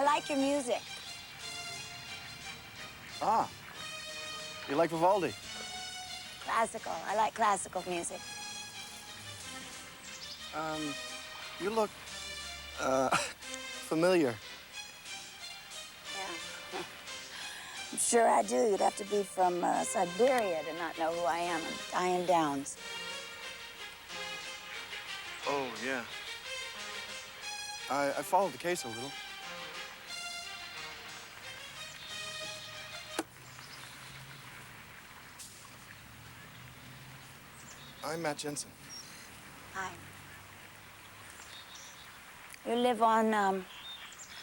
I like your music. Ah, you like Vivaldi? Classical. I like classical music. You look, familiar. Yeah. I'm sure I do. You'd have to be from Siberia to not know who I am. I'm Diane Downs. Oh, yeah. I followed the case a little. I'm Matt Jensen. Hi. You live on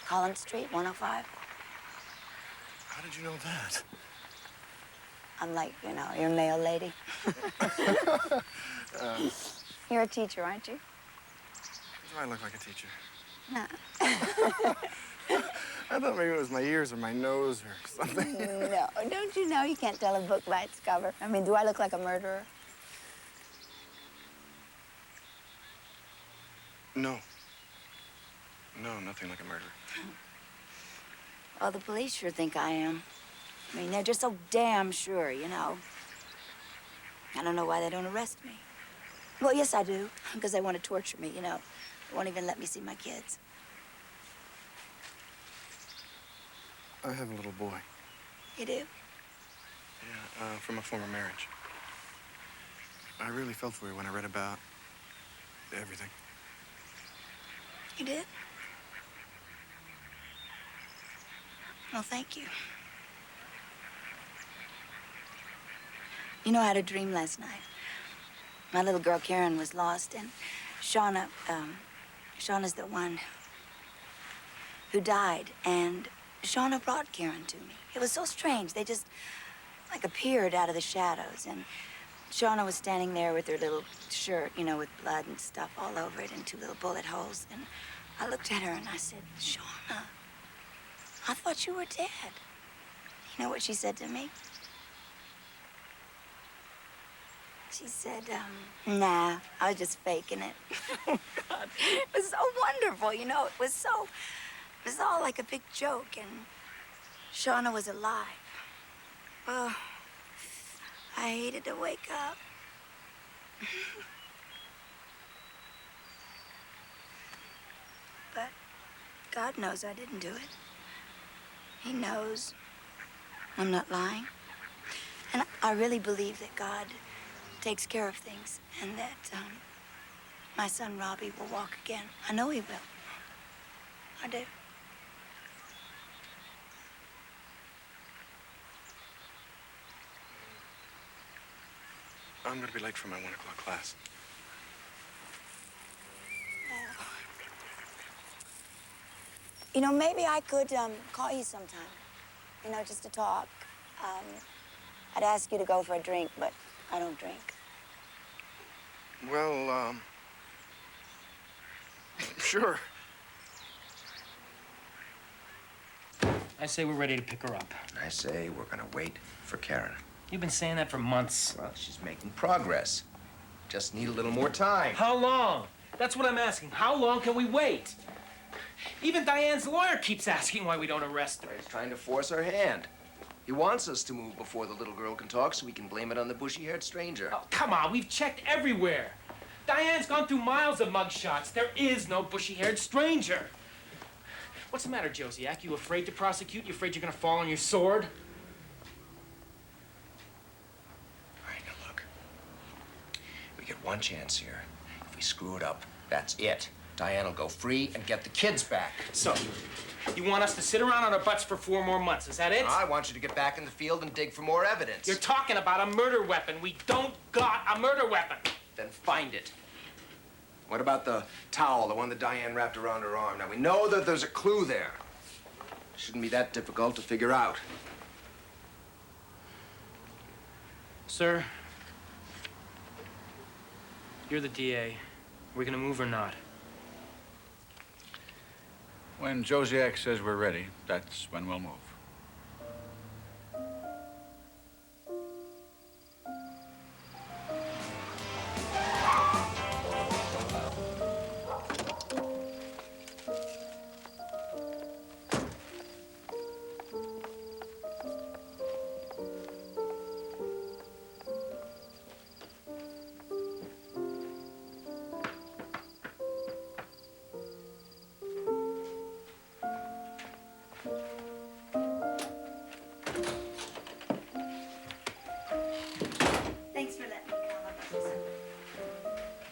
Collins Street, 105? How did you know that? I'm like, you know, your mail lady. You're a teacher, aren't you? Do I look like a teacher? No. I thought maybe it was my ears or my nose or something. No, don't you know you can't tell a book by its cover? I mean, do I look like a murderer? No. No, nothing like a murderer. Well, the police sure think I am. I mean, they're just so damn sure, you know. I don't know why they don't arrest me. Well, yes, I do, because they want to torture me, you know. They won't even let me see my kids. I have a little boy. You do? Yeah, from a former marriage. I really felt for you when I read about everything. You did? Well, thank you. You know, I had a dream last night. My little girl, Karen, was lost, and Shauna's the one who died, and Shauna brought Karen to me. It was so strange. They just, like, appeared out of the shadows, and Shauna was standing there with her little shirt, you know, with blood and stuff all over it and 2 little bullet holes, and I looked at her and I said, Shauna, I thought you were dead. You know what she said to me? She said, nah, I was just faking it. Oh, God. It was so wonderful, you know. It was all like a big joke, and Shauna was alive. Oh, I hated to wake up. But God knows I didn't do it. He knows I'm not lying. And I really believe that God takes care of things, and that my son Robbie will walk again. I know he will. I do. I'm gonna be late for my 1 o'clock class. You know, maybe I could call you sometime, you know, just to talk. I'd ask you to go for a drink, but I don't drink. Well, sure. I say we're ready to pick her up. I say we're gonna wait for Karen. You've been saying that for months. Well, she's making progress. Just need a little more time. How long? That's what I'm asking. How long can we wait? Even Diane's lawyer keeps asking why we don't arrest her. He's trying to force our hand. He wants us to move before the little girl can talk so we can blame it on the bushy-haired stranger. Oh, come on, we've checked everywhere. Diane's gone through miles of mugshots. There is no bushy-haired stranger. What's the matter, Josiak? You afraid to prosecute? You afraid you're gonna fall on your sword? All right, now look. We get one chance here. If we screw it up, that's it. Diane will go free and get the kids back. So, you want us to sit around on our butts for 4 more months, is that it? I want you to get back in the field and dig for more evidence. You're talking about a murder weapon. We don't got a murder weapon. Then find it. What about the towel, the one that Diane wrapped around her arm? Now, we know that there's a clue there. Shouldn't be that difficult to figure out. Sir, you're the DA. Are we gonna move or not? When Josiak says we're ready, that's when we'll move.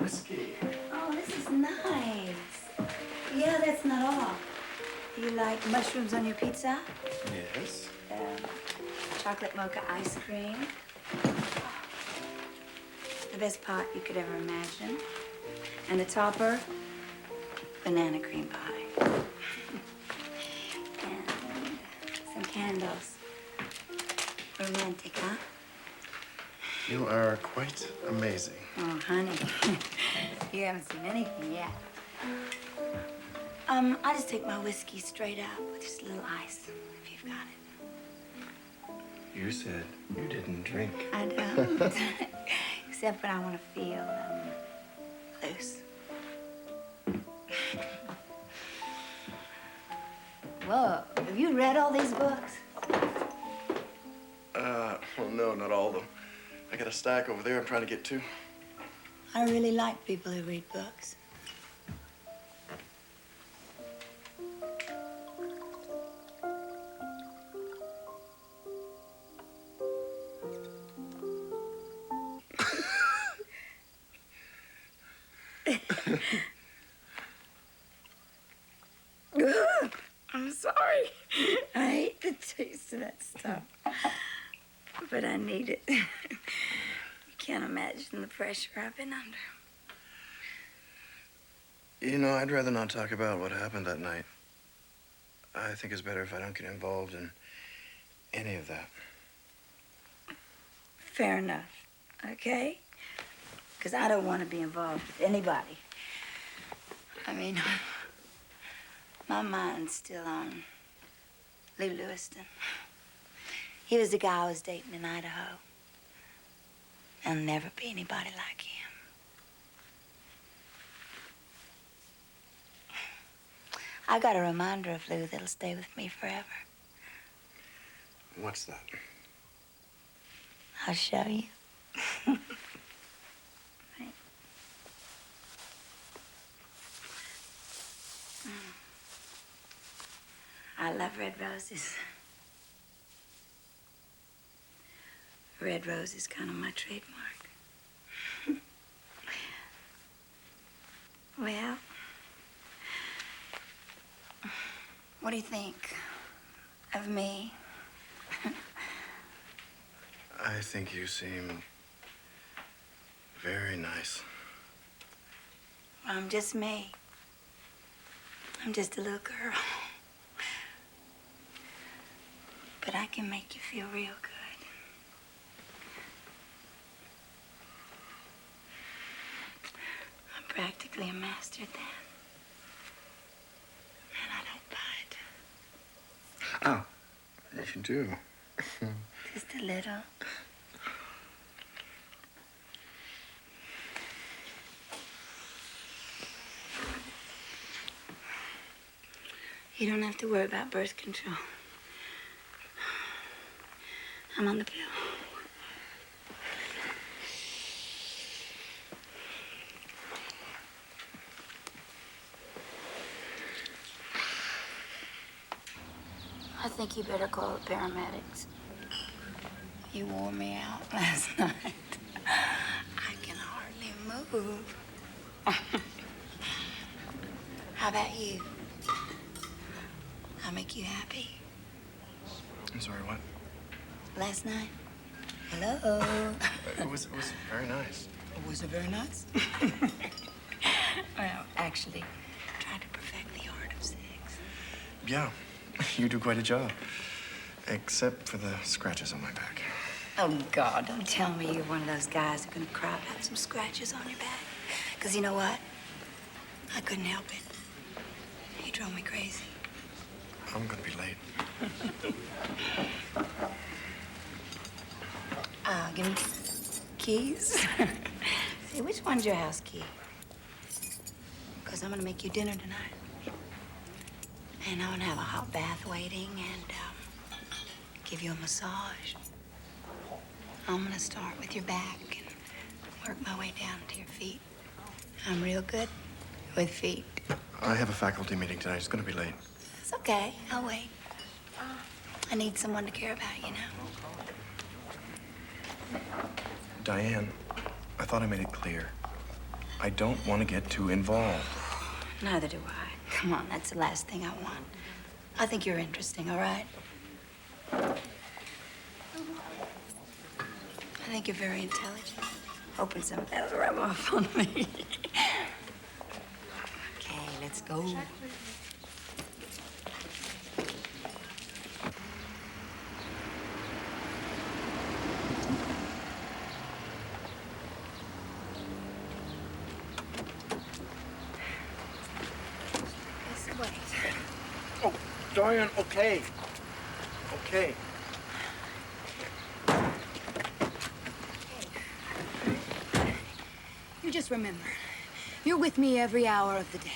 whiskey. Oh, this is nice. Yeah, that's not all. You like mushrooms on your pizza? Yes. Chocolate mocha ice cream. The best pot you could ever imagine. And the topper, banana cream pie. And some candles. Romantic, huh? You are quite amazing. Oh, honey. You haven't seen anything yet. I'll just take my whiskey straight up with just a little ice, if you've got it. You said you didn't drink. I don't. Except when I want to feel, loose. Whoa, have you read all these books? Well, no, not all of them. I got a stack over there I'm trying to get to. I really like people who read books. I'm sorry. I hate the taste of that stuff. But I need it. You can't imagine the pressure I've been under. You know, I'd rather not talk about what happened that night. I think it's better if I don't get involved in any of that. Fair enough, okay? Because I don't want to be involved with anybody. I mean, my mind's still on Lou Lewiston. He was the guy I was dating in Idaho. There'll never be anybody like him. I got a reminder of Lou that'll stay with me forever. What's that? I'll show you. Right. I love red roses. Red rose is kind of my trademark. Well, what do you think of me? I think you seem very nice. I'm just me. I'm just a little girl. But I can make you feel real good. I'm practically a master at that. And I don't bite. Oh, yes, you do. Just a little. You don't have to worry about birth control. I'm on the pill. I think you better call the paramedics. You wore me out last night. I can hardly move. How about you? I make you happy? I'm sorry, what? Last night? Hello? It was very nice. Was it very nice? Well, actually, I tried to perfect the art of sex. Yeah, you do quite a job. Except for the scratches on my back. Oh, God, don't tell me you're one of those guys who're gonna cry about some scratches on your back. Because you know what? I couldn't help it. You drove me crazy. I'm gonna be late. Give me keys. Say, which one's your house key? Because I'm gonna make you dinner tonight. And I'm gonna have a hot bath waiting and give you a massage. I'm gonna start with your back and work my way down to your feet. I'm real good with feet. I have a faculty meeting tonight. It's gonna be late. It's okay. I'll wait. I need someone to care about, you know. Diane, I thought I made it clear. I don't want to get too involved. Neither do I. Come on, that's the last thing I want. I think you're interesting, all right? I think you're very intelligent. Hoping some of that'll rub off on me. Okay, let's go. Just wait. Oh, Diane, okay. Okay. You just remember, you're with me every hour of the day.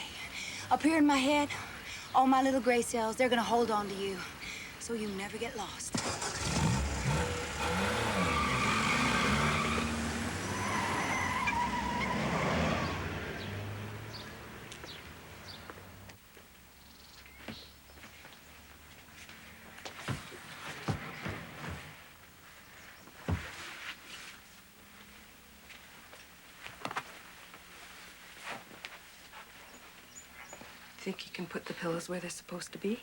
Up here in my head, all my little gray cells, they're gonna hold on to you, so you never get lost. Think you can put the pillows where they're supposed to be?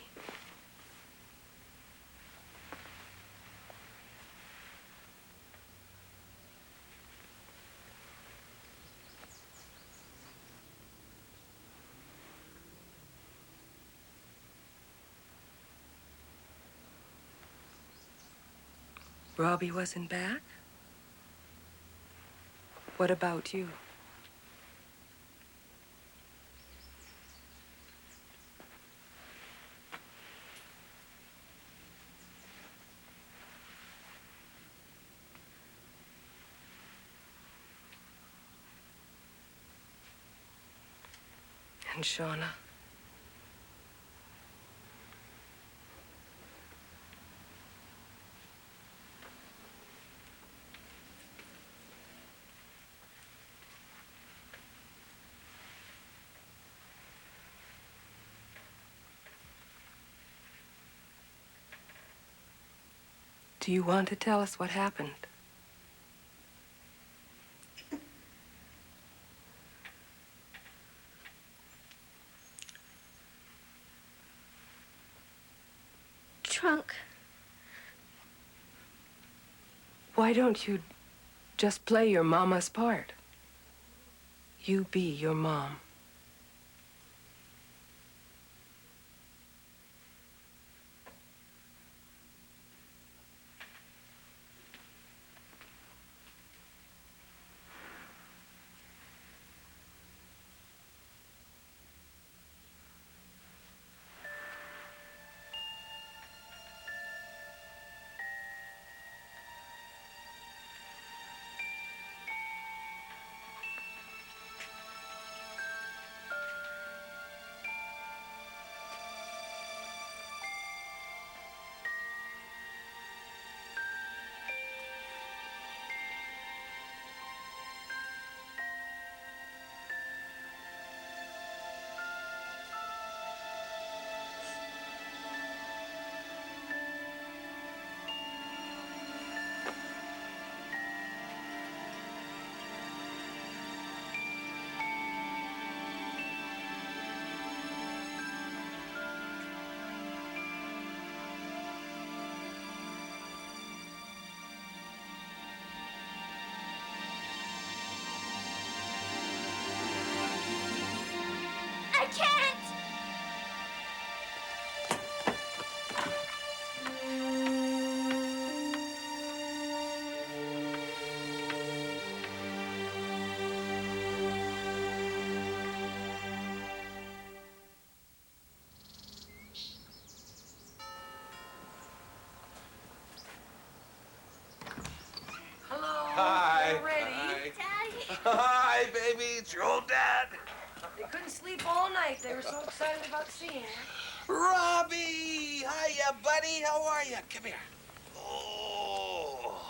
Robbie wasn't back? What about you? And Shauna? Do you want to tell us what happened? Trunk. Why don't you just play your mama's part? You be your mom. I can't! Hi. You're ready. Daddy! Hi, baby. It's your old dad. They couldn't sleep all night. They were so excited about seeing her. Robbie! Hiya, buddy. How are you? Come here. Oh.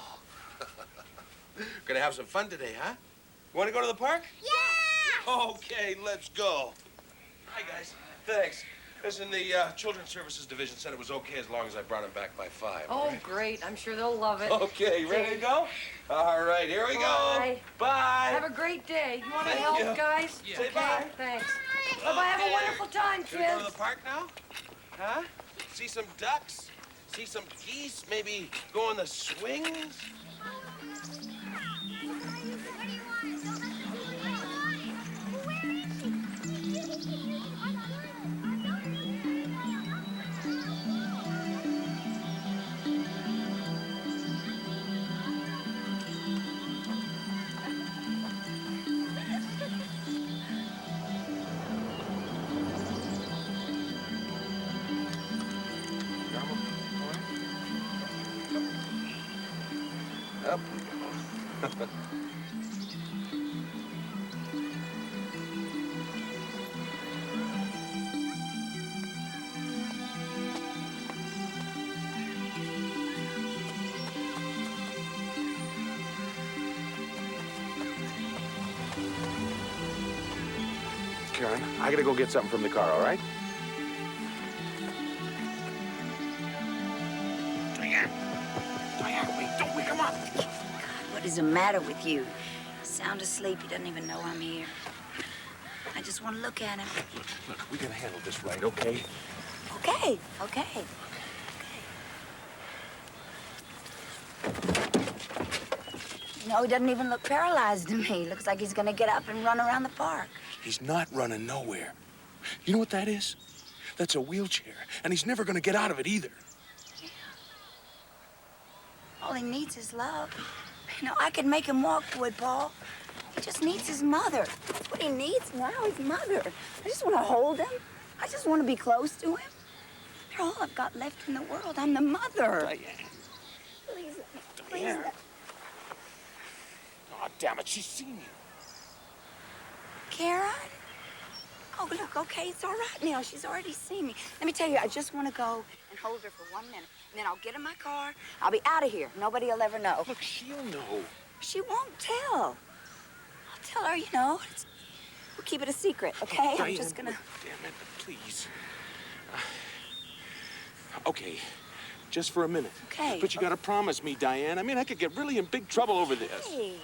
Gonna have some fun today, huh? You want to go to the park? Yeah! Okay, let's go. Hi, guys. Thanks. Listen, the Children's Services Division said it was okay as long as I brought him back by 5. Oh, all right? great. I'm sure they'll love it. Okay, ready to go? All right, here we go. Bye. Bye. Have a great day. You want any Thank help, you. guys? Yeah. Say bye. Thanks. Bye-bye. Have a wonderful time, Should we go to kids. the park now? Huh? See some ducks? See some geese? Maybe go on the swings? Up. Karen, I gotta go get something from the car, all right? Diane, wait, don't wake him up. What is the matter with you? Sound asleep. He doesn't even know I'm here. I just want to look at him. Look, we can handle this right, okay? Okay, okay. No, he doesn't even look paralyzed to me. Looks like he's gonna get up and run around the park. He's not running nowhere. You know what that is? That's a wheelchair, and he's never gonna get out of it either. Yeah. All he needs is love. You know, I could make him walk, Wood Paul. He just needs his mother. That's what he needs now, his mother. I just want to hold him. I just want to be close to him. They're all I've got left in the world. I'm the mother. Diane. Please, Diane. please. Oh, damn it, she's seen you. Karen? Oh, look, okay, it's all right now. She's already seen me. Let me tell you, I just want to go and hold her for 1 minute. And then I'll get in my car. I'll be out of here. Nobody will ever know. Look, she'll know. She won't tell. I'll tell her, you know. We'll keep it a secret, okay? Diane, I'm just gonna... look, damn it, please. Okay, just for a minute. Okay. But you gotta promise me, Diane. I mean, I could get really in big trouble over this. Hey.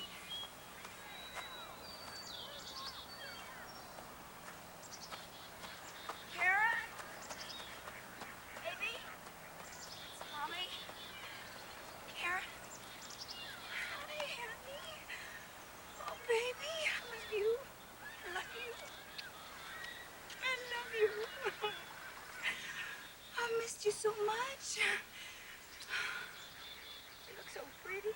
Karen? Baby? It's Mommy. Karen? Hi, honey. Oh, baby, I love you. I love you. I love you. I missed you so much. You look so pretty.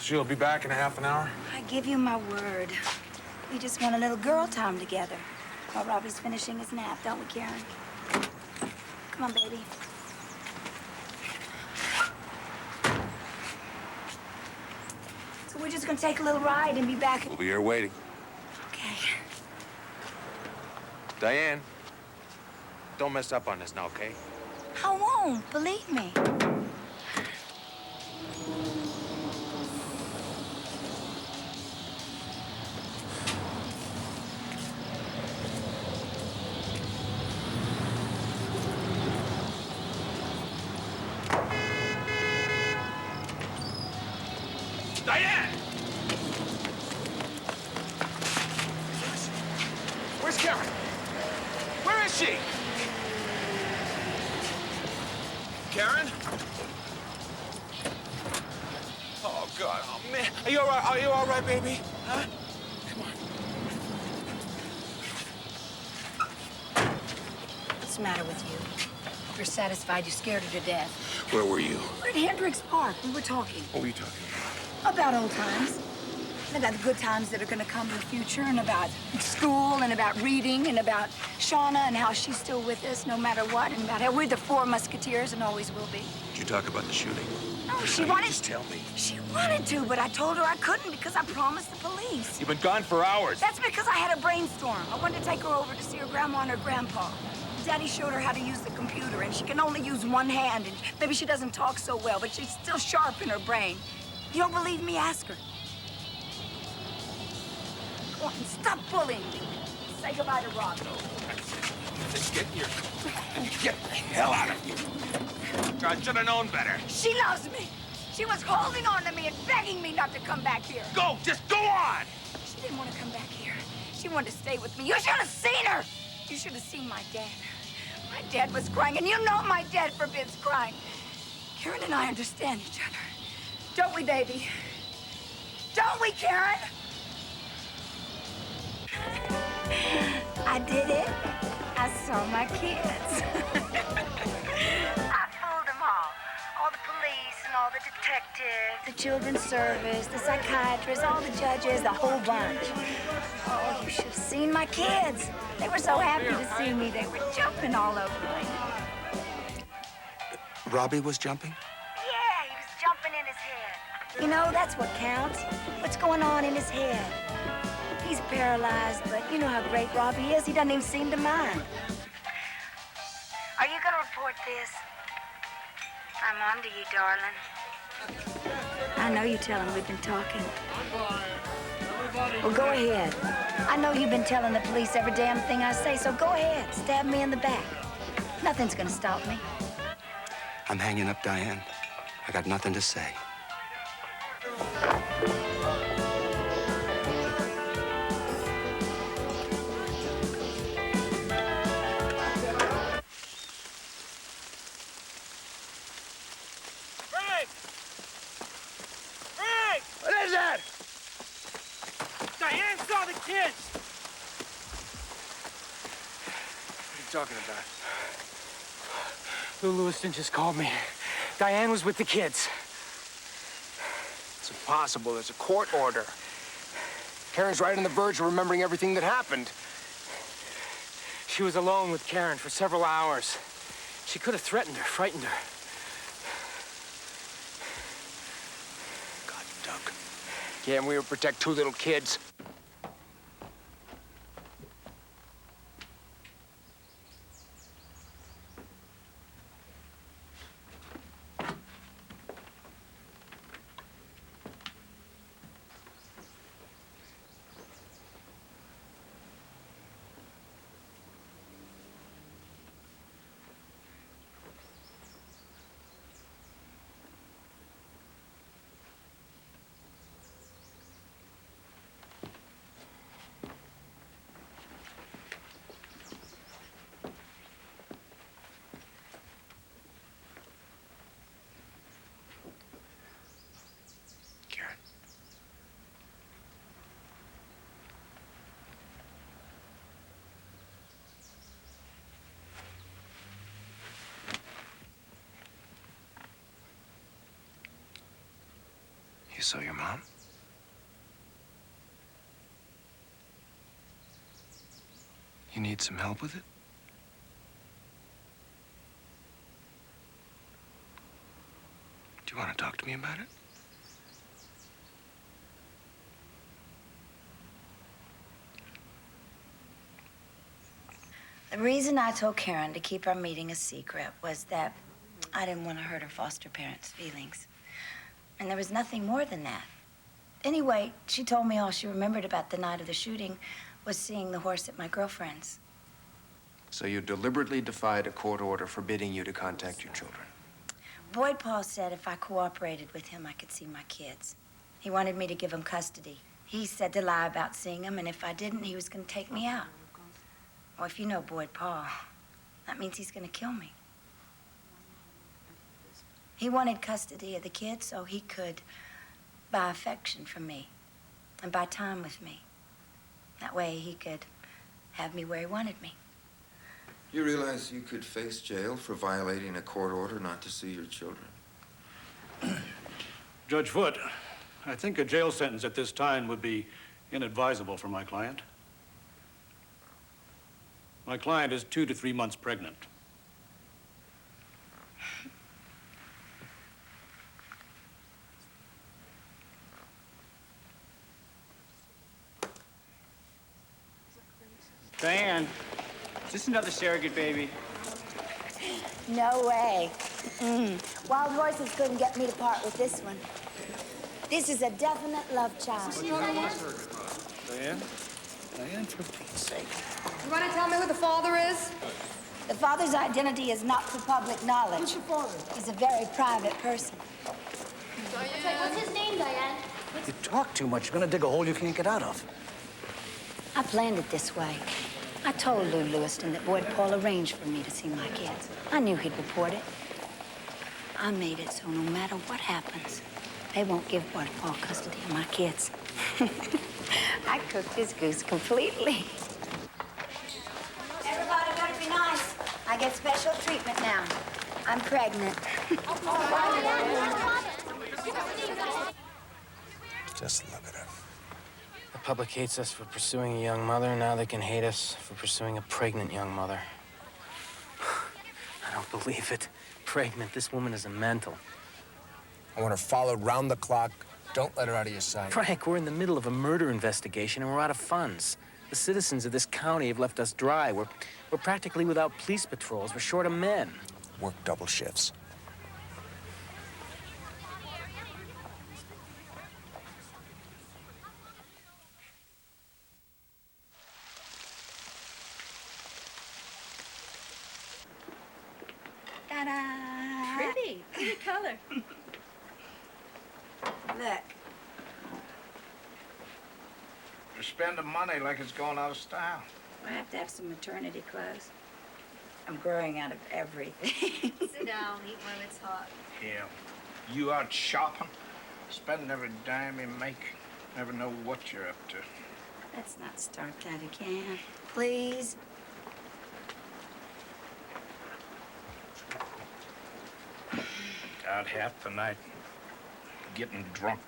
She'll be back in a half an hour. I give you my word. We just want a little girl time together while Robbie's finishing his nap, don't we, Karen? Come on, baby. So we're just gonna take a little ride and be back. We'll be here waiting. Okay. Diane, don't mess up on this now, okay? I won't, believe me. Diane! Where's Karen? Where is she? Karen? Oh, God. Oh, man. Are you all right? Are you all right, baby? Huh? Come on. What's the matter with you? You're satisfied you scared her to death. Where were you? We're at Hendricks Park. We were talking. What were you talking about? About old times. And about the good times that are going to come in the future, and about school, and about reading, and about Shauna and how she's still with us no matter what, and about how we're the four musketeers and always will be. Did you talk about the shooting? No, she Now, wanted... Just tell me. She wanted to, but I told her I couldn't because I promised the police. You've been gone for hours. That's because I had a brainstorm. I wanted to take her over to see her grandma and her grandpa. Daddy showed her how to use the computer, and she can only use one hand, and maybe she doesn't talk so well, but she's still sharp in her brain. You don't believe me? Ask her. Go on, stop bullying me. Say goodbye to Rob. Just get here. Get the hell out of here. I should have known better. She loves me. She was holding on to me and begging me not to come back here. Go, just go on. She didn't want to come back here. She wanted to stay with me. You should have seen her. You should have seen my dad. My dad was crying, and you know my dad forbids crying. Karen and I understand each other. Don't we, baby? Don't we, Karen? I did it. I saw my kids. I fooled them all the police and all the detectives, the children's service, the psychiatrists, all the judges, the whole bunch. Oh, you should have seen my kids. They were so happy to see me. They were jumping all over me. Robbie was jumping? Yeah, he was jumping in his head. You know, that's what counts. What's going on in his head? He's paralyzed, but you know how great Robbie is. He doesn't even seem to mind. Are you gonna report this? I'm on to you, darling. I know you tell him we've been talking. Well, go ahead. I know you've been telling the police every damn thing I say, so go ahead. Stab me in the back. Nothing's gonna stop me. I'm hanging up Diane. I got nothing to say. Frank! Frank! What is that? Diane saw the kids! What are you talking about? Lou Lewiston just called me. Diane was with the kids. It's impossible. There's a court order. Karen's right on the verge of remembering everything that happened. She was alone with Karen for several hours. She could have threatened her, frightened her. God, Doug. Can't we protect two little kids? You saw your mom? You need some help with it? Do you want to talk to me about it? The reason I told Karen to keep our meeting a secret was that I didn't want to hurt her foster parents' feelings. And there was nothing more than that. Anyway, she told me all she remembered about the night of the shooting was seeing the horse at my girlfriend's. So you deliberately defied a court order forbidding you to contact your children? Boyd Paul said if I cooperated with him, I could see my kids. He wanted me to give them custody. He said to lie about seeing them, and if I didn't, he was going to take me out. Well, if you know Boyd Paul, that means he's going to kill me. He wanted custody of the kids so he could buy affection from me and buy time with me. That way he could have me where he wanted me. You realize you could face jail for violating a court order not to see your children? Judge Foote, I think a jail sentence at this time would be inadvisable for my client. My client is 2 to 3 months pregnant. Diane. this another surrogate baby? No way. Wild horses couldn't get me to part with this one. This is a definite love child. Diane? Diane, for Pete's sake. You want to tell me who the father is? The father's identity is not for public knowledge. Who's your father? He's a very private person. What's his name, Diane? You talk too much. You're gonna dig a hole you can't get out of. I planned it this way. I told Lou Lewiston that Boyd Paul arranged for me to see my kids. I knew he'd report it. I made it so no matter what happens, they won't give Boyd Paul custody of my kids. I cooked this goose completely. Everybody better be nice. I get special treatment now. I'm pregnant. Just look at her. The public hates us for pursuing a young mother. Now they can hate us for pursuing a pregnant young mother. I don't believe it. Pregnant. This woman is a mental. I want her followed round the clock. Don't let her out of your sight. Frank, we're in the middle of a murder investigation and we're out of funds. The citizens of this county have left us dry. We're practically without police patrols. We're short of men. Work double shifts. Ta-da! Pretty color. Look. You're spending money like it's going out of style. I have to have some maternity clothes. I'm growing out of everything. Sit down, eat while it's hot. Yeah. You out shopping, spending every dime you make. Never know what you're up to. Let's not start that again, please. Out half the night, getting drunk.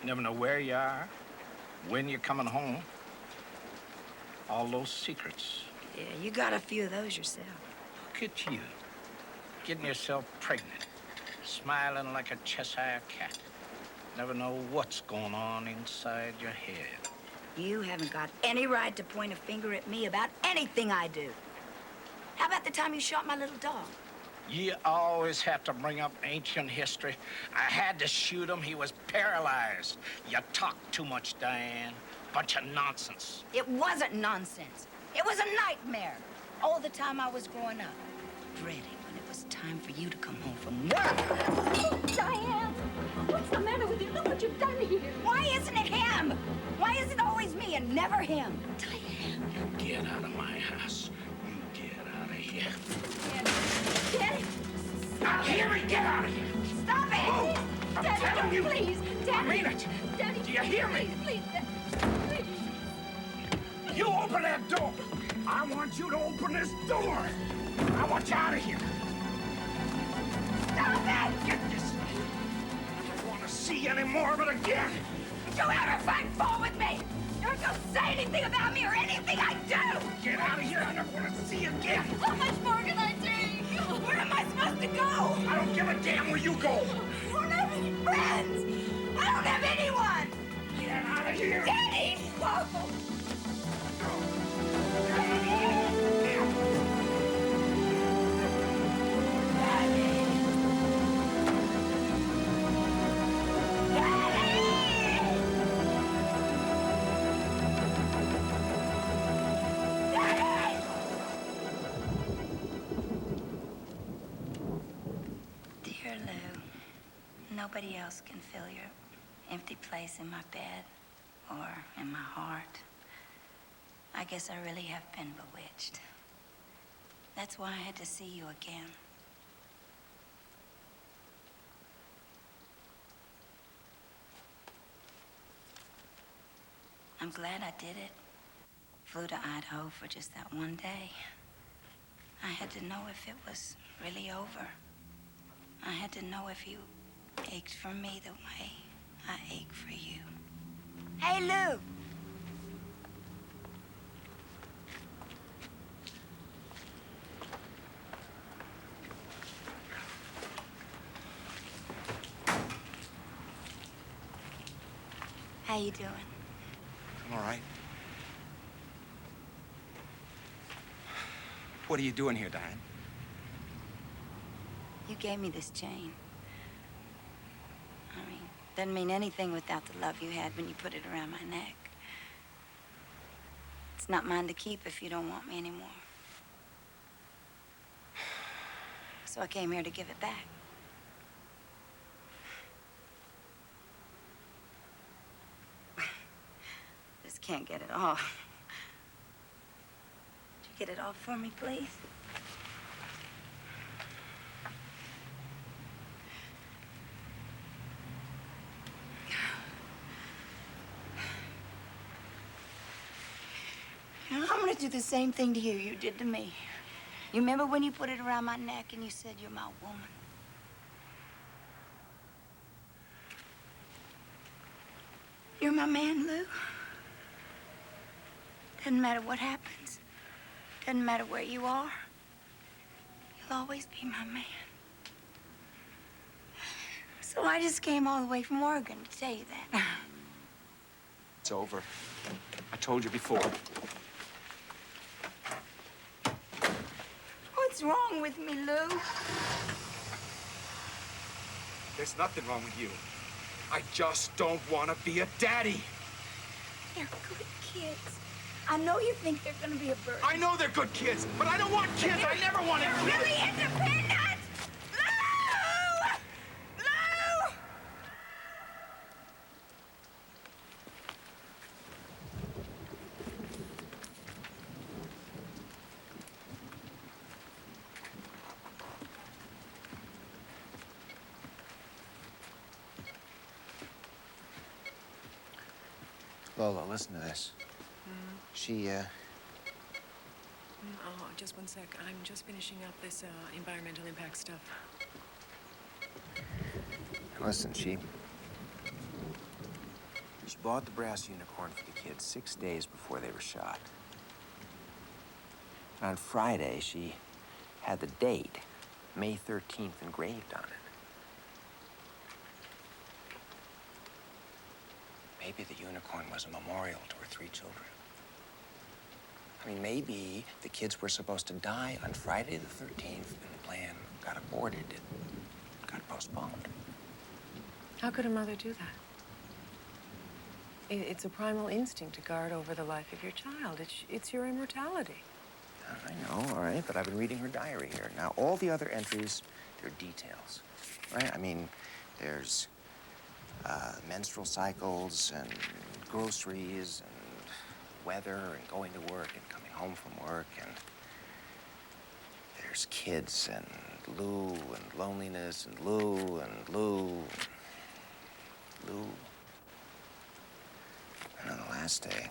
Never know where you are, when you're coming home. All those secrets. Yeah, you got a few of those yourself. Look at you, getting yourself pregnant, smiling like a Cheshire cat. Never know what's going on inside your head. You haven't got any right to point a finger at me about anything I do. How about the time you shot my little dog? You always have to bring up ancient history. I had to shoot him. He was paralyzed. You talk too much, Diane. Bunch of nonsense. It wasn't nonsense. It was a nightmare. All the time I was growing up, dreading when it was time for you to come home from work. Oh, Diane, what's the matter with you? Look what you've done here. Why isn't it him? Why is it always me and never him? Diane. You get out of my house. You get out of here. Daddy. Now, Harry, get out of here. Stop it! Move! I'm Daddy, telling you. please. Daddy. I mean it. Daddy. Do you hear me? Please, please. You open that door. I want you to open this door. I want you out of here. Stop it! Get this. I don't want to see any more of it again. Don't ever fight fall with me! Don't you say anything about me or anything I do! Get out of here. I don't want to see you again. How much more can I take? Where am I supposed to go? I don't give a damn where you go. I don't have any friends! I don't have anyone! Get out of here. Daddy! Whoa. Dear Lou, nobody else can fill your empty place in my bed or in my heart. I guess I really have been bewitched. That's why I had to see you again. I'm glad I did it. Flew to Idaho for just that one day. I had to know if it was really over. I had to know if you ached for me the way I ache for you. Hey, Lou! How you doing? I'm all right. What are you doing here, Diane? You gave me this chain. I mean, doesn't mean anything without the love you had when you put it around my neck. It's not mine to keep if you don't want me anymore. So I came here to give it back. Just can't get it off. Would you get it off for me, please? You know, I'm gonna do the same thing to you did to me. You remember when you put it around my neck and you said you're my woman? You're my man, Lou. Doesn't matter what happens. Doesn't matter where you are. You'll always be my man. So I just came all the way from Oregon to tell you that. It's over. I told you before. What's wrong with me, Lou? There's nothing wrong with you. I just don't want to be a daddy. They're good kids. I know you think they're gonna be a burden. I know they're good kids, but I don't want kids. I never wanted kids. They're really independent! Lou! Lou! Lola, listen to this. She, Oh, just one sec. I'm just finishing up this environmental impact stuff. Listen, she bought the brass unicorn for the kids 6 days before they were shot. And on Friday, she had the date, May 13th, engraved on it. Maybe the unicorn was a memorial to her 3 children. I mean, maybe the kids were supposed to die on Friday the 13th, and the plan got aborted. It got postponed. How could a mother do that? It's a primal instinct to guard over the life of your child. It's your immortality. I know, all right, but I've been reading her diary here. Now, all the other entries, they're details, right? I mean, there's menstrual cycles and groceries and weather and going to work and coming home from work, and there's kids and Lou and loneliness and Lou and Lou. And on the last day,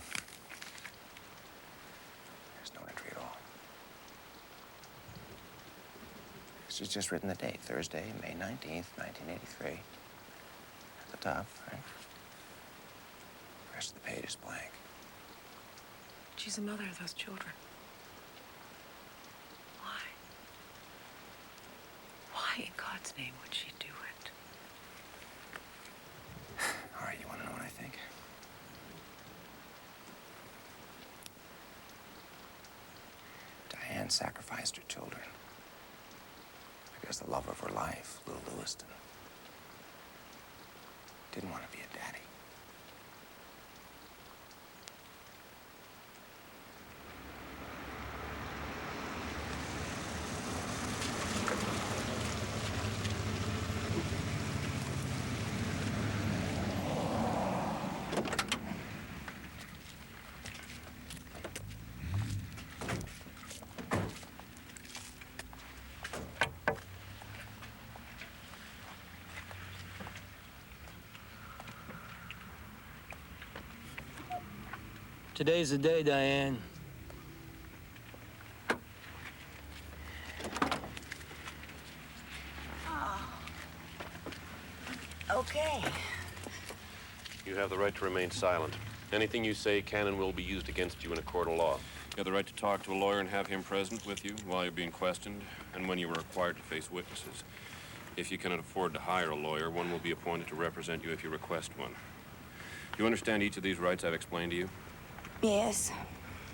there's no entry at all. She's just written the date, Thursday, May 19th, 1983. At the top, right? The rest of the page is blank. She's the mother of those children. Why? Why in God's name would she do it? All right, you want to know what I think? Diane sacrificed her children because the love of her life, Lou Lewiston, didn't want to be a daddy. Today's the day, Diane. Okay. You have the right to remain silent. Anything you say can and will be used against you in a court of law. You have the right to talk to a lawyer and have him present with you while you're being questioned and when you are required to face witnesses. If you cannot afford to hire a lawyer, one will be appointed to represent you if you request one. Do you understand each of these rights I've explained to you? Yes.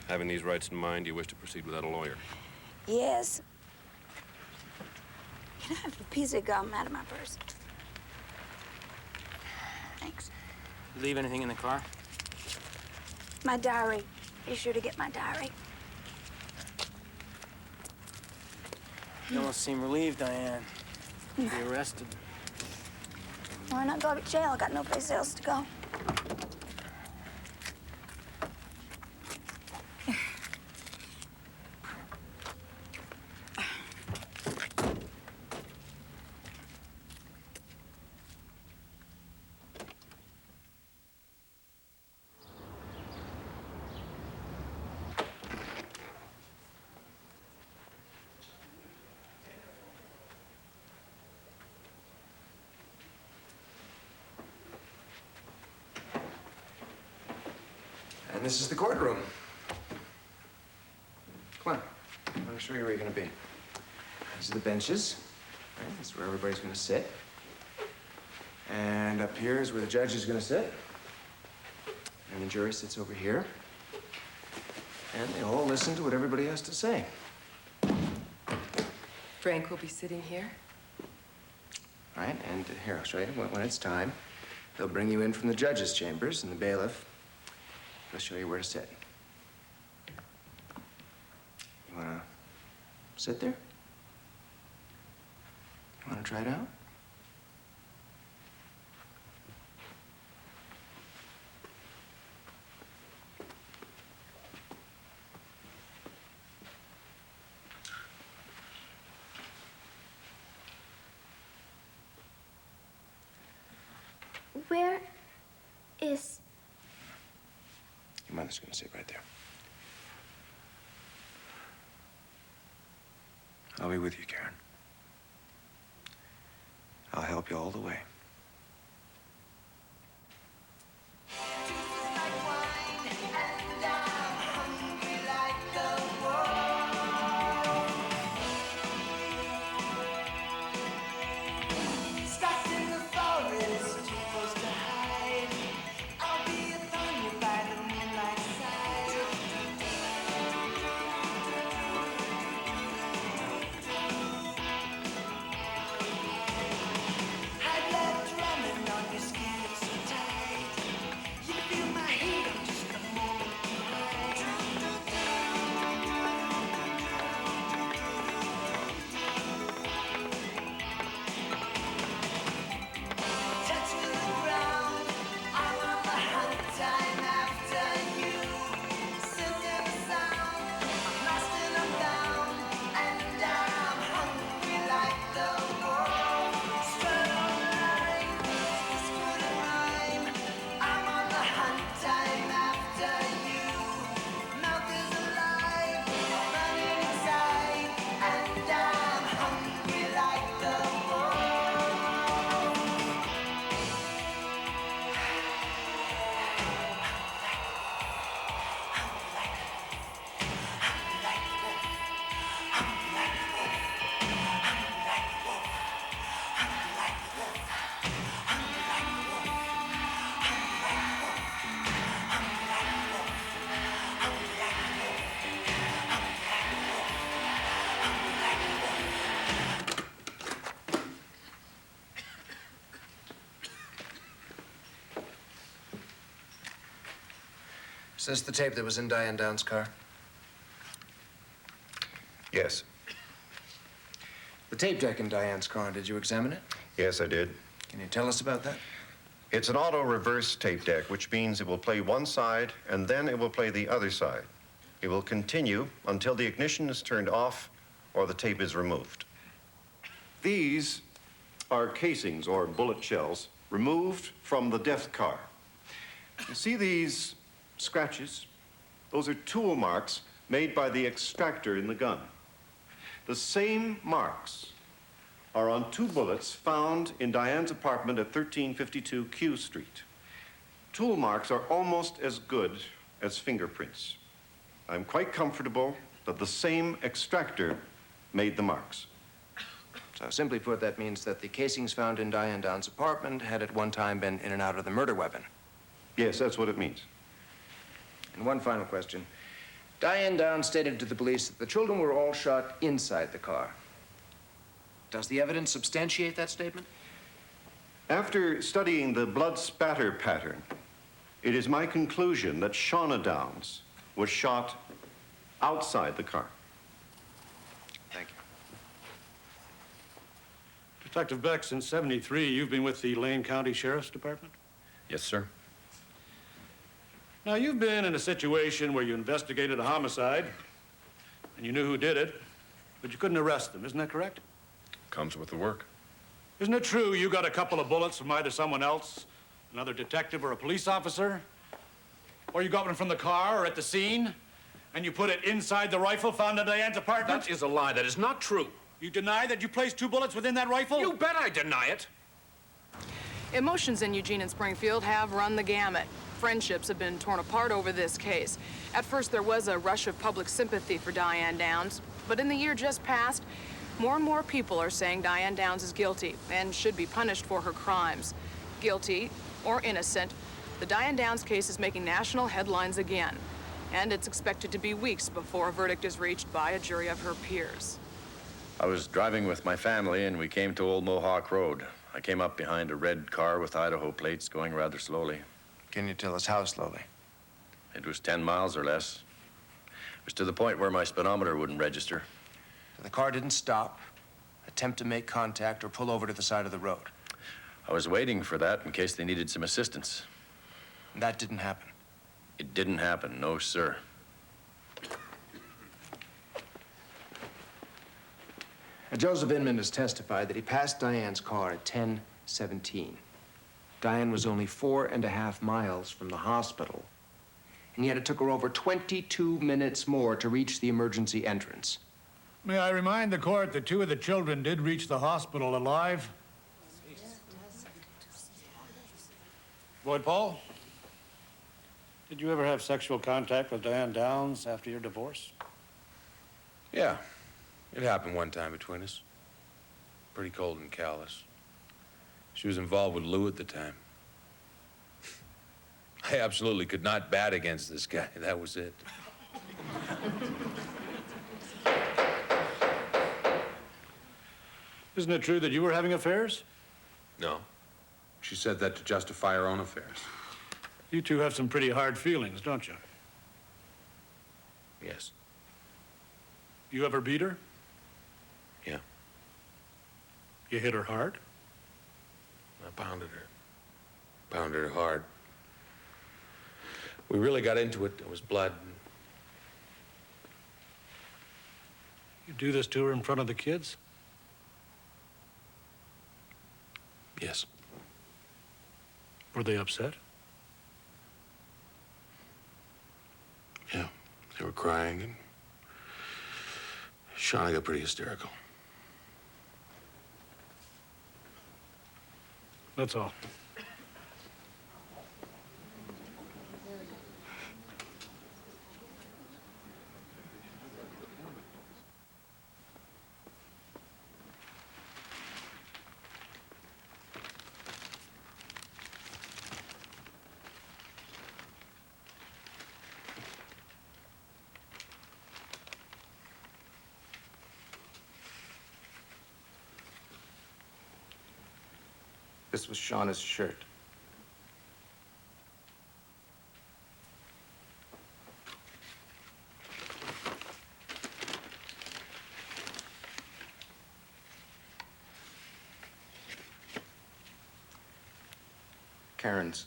Having these rights in mind, do you wish to proceed without a lawyer? Yes. Can I have a piece of gum out of my purse? Thanks. You leave anything in the car? My diary. Be sure to get my diary. You almost seem relieved, Diane. Be arrested. Why not go to jail? I got no place else to go. And this is the courtroom. Come on. I'm going to show you where you're going to be. These are the benches. Right? This is where everybody's going to sit. And up here is where the judge is going to sit. And the jury sits over here. And they all listen to what everybody has to say. Frank will be sitting here. All right, and here, I'll show you. When it's time, they'll bring you in from the judge's chambers, and the bailiff will show you where to sit. You want to sit there? You want to try it out? Where is... Your mother's gonna sit right there. I'll be with you, Karen. I'll help you all the way. Is this the tape that was in Diane Downs' car? Yes. The tape deck in Diane's car, did you examine it? Yes, I did. Can you tell us about that? It's an auto reverse tape deck, which means it will play one side and then it will play the other side. It will continue until the ignition is turned off or the tape is removed. These are casings or bullet shells removed from the death car. You see these scratches? Those are tool marks made by the extractor in the gun. The same marks are on two bullets found in Diane's apartment at 1352 Q Street. Tool marks are almost as good as fingerprints. I'm quite comfortable that the same extractor made the marks. So simply put, that means that the casings found in Diane Downs' apartment had at one time been in and out of the murder weapon. Yes, that's what it means. And one final question. Diane Downs stated to the police that the children were all shot inside the car. Does the evidence substantiate that statement? After studying the blood spatter pattern, it is my conclusion that Shauna Downs was shot outside the car. Thank you. Detective Beck, since '73, you've been with the Lane County Sheriff's Department? Yes, sir. Now, you've been in a situation where you investigated a homicide, and you knew who did it, but you couldn't arrest them. Isn't that correct? Comes with the work. Isn't it true you got a couple of bullets from either someone else, another detective or a police officer? Or you got one from the car or at the scene, and you put it inside the rifle found in Diane's apartment? That is a lie. That is not true. You deny that you placed 2 bullets within that rifle? You bet I deny it. Emotions in Eugene and Springfield have run the gamut. Friendships have been torn apart over this case. At first, there was a rush of public sympathy for Diane Downs, but in the year just past, more and more people are saying Diane Downs is guilty and should be punished for her crimes. Guilty or innocent, the Diane Downs case is making national headlines again, and it's expected to be weeks before a verdict is reached by a jury of her peers. I was driving with my family, and we came to Old Mohawk Road. I came up behind a red car with Idaho plates going rather slowly. Can you tell us how slowly? It was 10 miles or less. It was to the point where my speedometer wouldn't register. The car didn't stop, attempt to make contact, or pull over to the side of the road. I was waiting for that in case they needed some assistance. That didn't happen. It didn't happen, no, sir. Joseph Inman has testified that he passed Diane's car at 10:17. Diane was only 4.5 miles from the hospital, and yet it took her over 22 minutes more to reach the emergency entrance. May I remind the court that 2 of the children did reach the hospital alive? Boyd Paul, did you ever have sexual contact with Diane Downs after your divorce? Yeah, it happened one time between us. Pretty cold and callous. She was involved with Lou at the time. I absolutely could not bat against this guy. That was it. Isn't it true that you were having affairs? No. She said that to justify her own affairs. You two have some pretty hard feelings, don't you? Yes. You ever beat her? Yeah. You hit her hard? I pounded her. Pounded her hard. We really got into it. There was blood. You do this to her in front of the kids? Yes. Were they upset? Yeah. They were crying, and Shauna got pretty hysterical. That's all. This was Shauna's shirt. Karen's.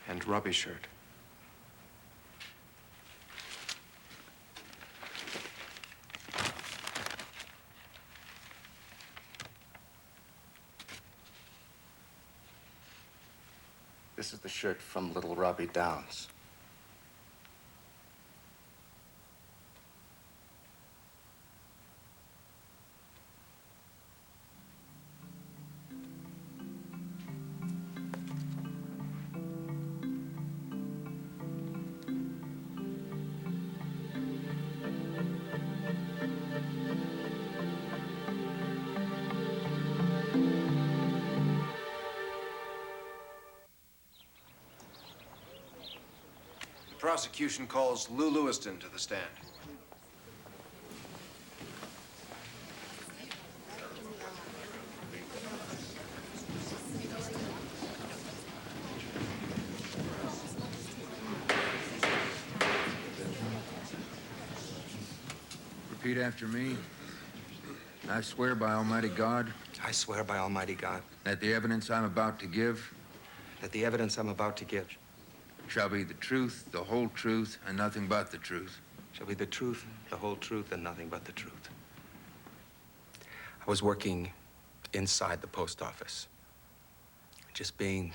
And Robbie's shirt. This is the shirt from little Robbie Downs. prosecution calls Lou Lewiston to the stand. Repeat after me. I swear by Almighty God. I swear by Almighty God. That the evidence I'm about to give. That the evidence I'm about to give. Shall be the truth, the whole truth, and nothing but the truth. Shall be the truth, the whole truth, and nothing but the truth. I was working inside the post office. Just being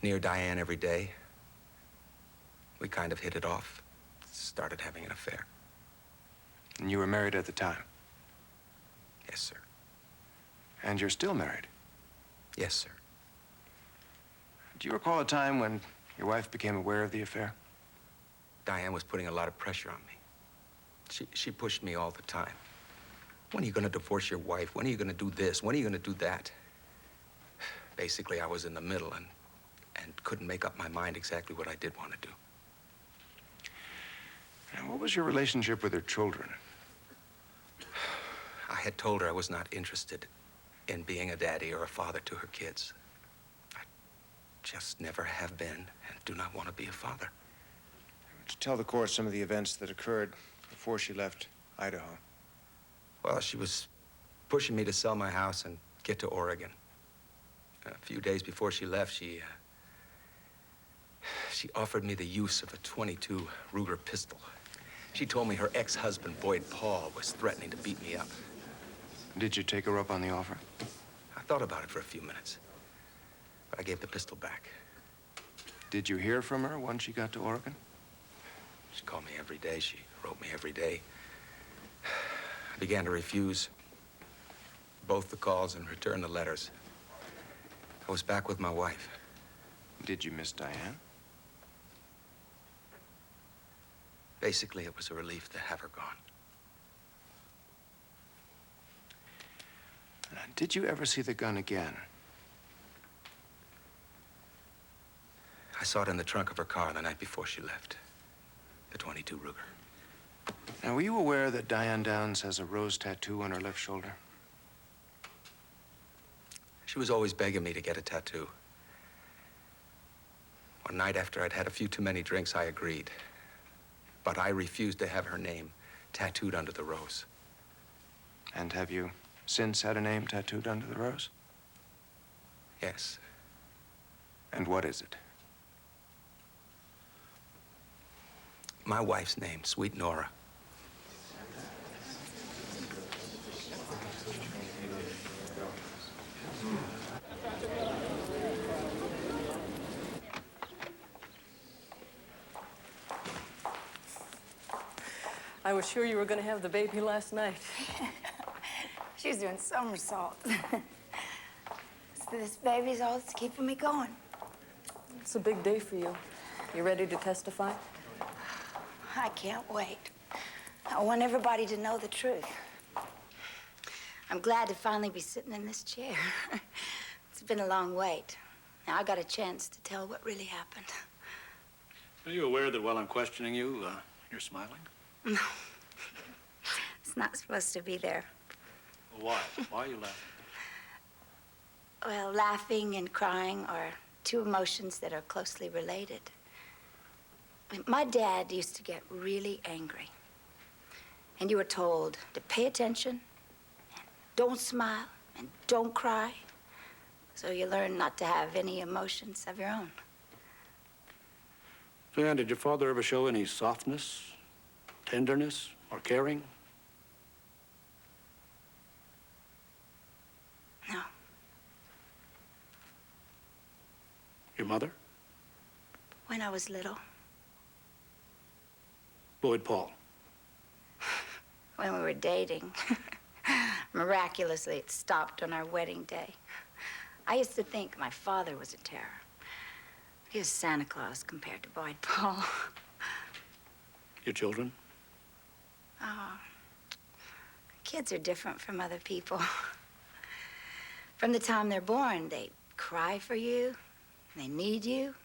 near Diane every day. We kind of hit it off. Started having an affair. And you were married at the time? Yes, sir. And you're still married? Yes, sir. Do you recall a time when your wife became aware of the affair? Diane was putting a lot of pressure on me. She pushed me all the time. When are you going to divorce your wife? When are you going to do this? When are you going to do that? Basically, I was in the middle and couldn't make up my mind exactly what I did want to do. And what was your relationship with her children? I had told her I was not interested in being a daddy or a father to her kids. I just never have been and do not want to be a father. Would you tell the court some of the events that occurred before she left Idaho? Well, she was pushing me to sell my house and get to Oregon. A few days before she left, she offered me the use of a .22 Ruger pistol. She told me her ex-husband, Boyd Paul, was threatening to beat me up. Did you take her up on the offer? I thought about it for a few minutes, but I gave the pistol back. Did you hear from her once she got to Oregon? She called me every day. She wrote me every day. I began to refuse both the calls and return the letters. I was back with my wife. Did you miss Diane? Basically, it was a relief to have her gone. Did you ever see the gun again? I saw it in the trunk of her car the night before she left. The .22 Ruger. Now, were you aware that Diane Downs has a rose tattoo on her left shoulder? She was always begging me to get a tattoo. One night after I'd had a few too many drinks, I agreed. But I refused to have her name tattooed under the rose. And have you since had a name tattooed under the rose? Yes. And what is it? My wife's name, Sweet Nora. I was sure you were going to have the baby last night. She was doing somersaults. This baby's all that's keeping me going. It's a big day for you. You ready to testify? I can't wait. I want everybody to know the truth. I'm glad to finally be sitting in this chair. It's been a long wait. Now I got a chance to tell what really happened. Are you aware that while I'm questioning you, you're smiling? No. It's not supposed to be there. Well, why? Why are you laughing? Well, laughing and crying are two emotions that are closely related. My dad used to get really angry. And you were told to pay attention, and don't smile, and don't cry. So you learn not to have any emotions of your own. Diane, did your father ever show any softness, tenderness, or caring? No. Your mother? When I was little, Boyd Paul. when we were dating, miraculously it stopped on our wedding day. I used to think my father was a terror. He was Santa Claus compared to Boyd Paul. Your children? Oh, kids are different from other people. From the time they're born, they cry for you. They need you.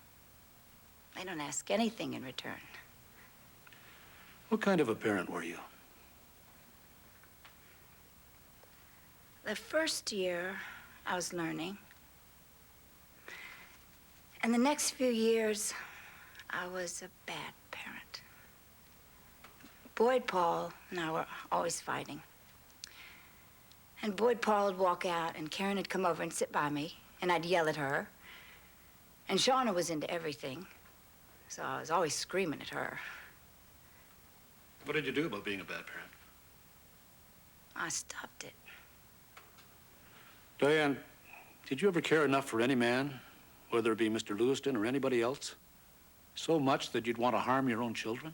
They don't ask anything in return. What kind of a parent were you? The first year, I was learning. And the next few years, I was a bad parent. Boyd Paul and I were always fighting. And Boyd Paul would walk out, and Karen would come over and sit by me, and I'd yell at her. And Shauna was into everything, so I was always screaming at her. What did you do about being a bad parent? I stopped it. Diane, did you ever care enough for any man, whether it be Mr. Lewiston or anybody else, so much that you'd want to harm your own children?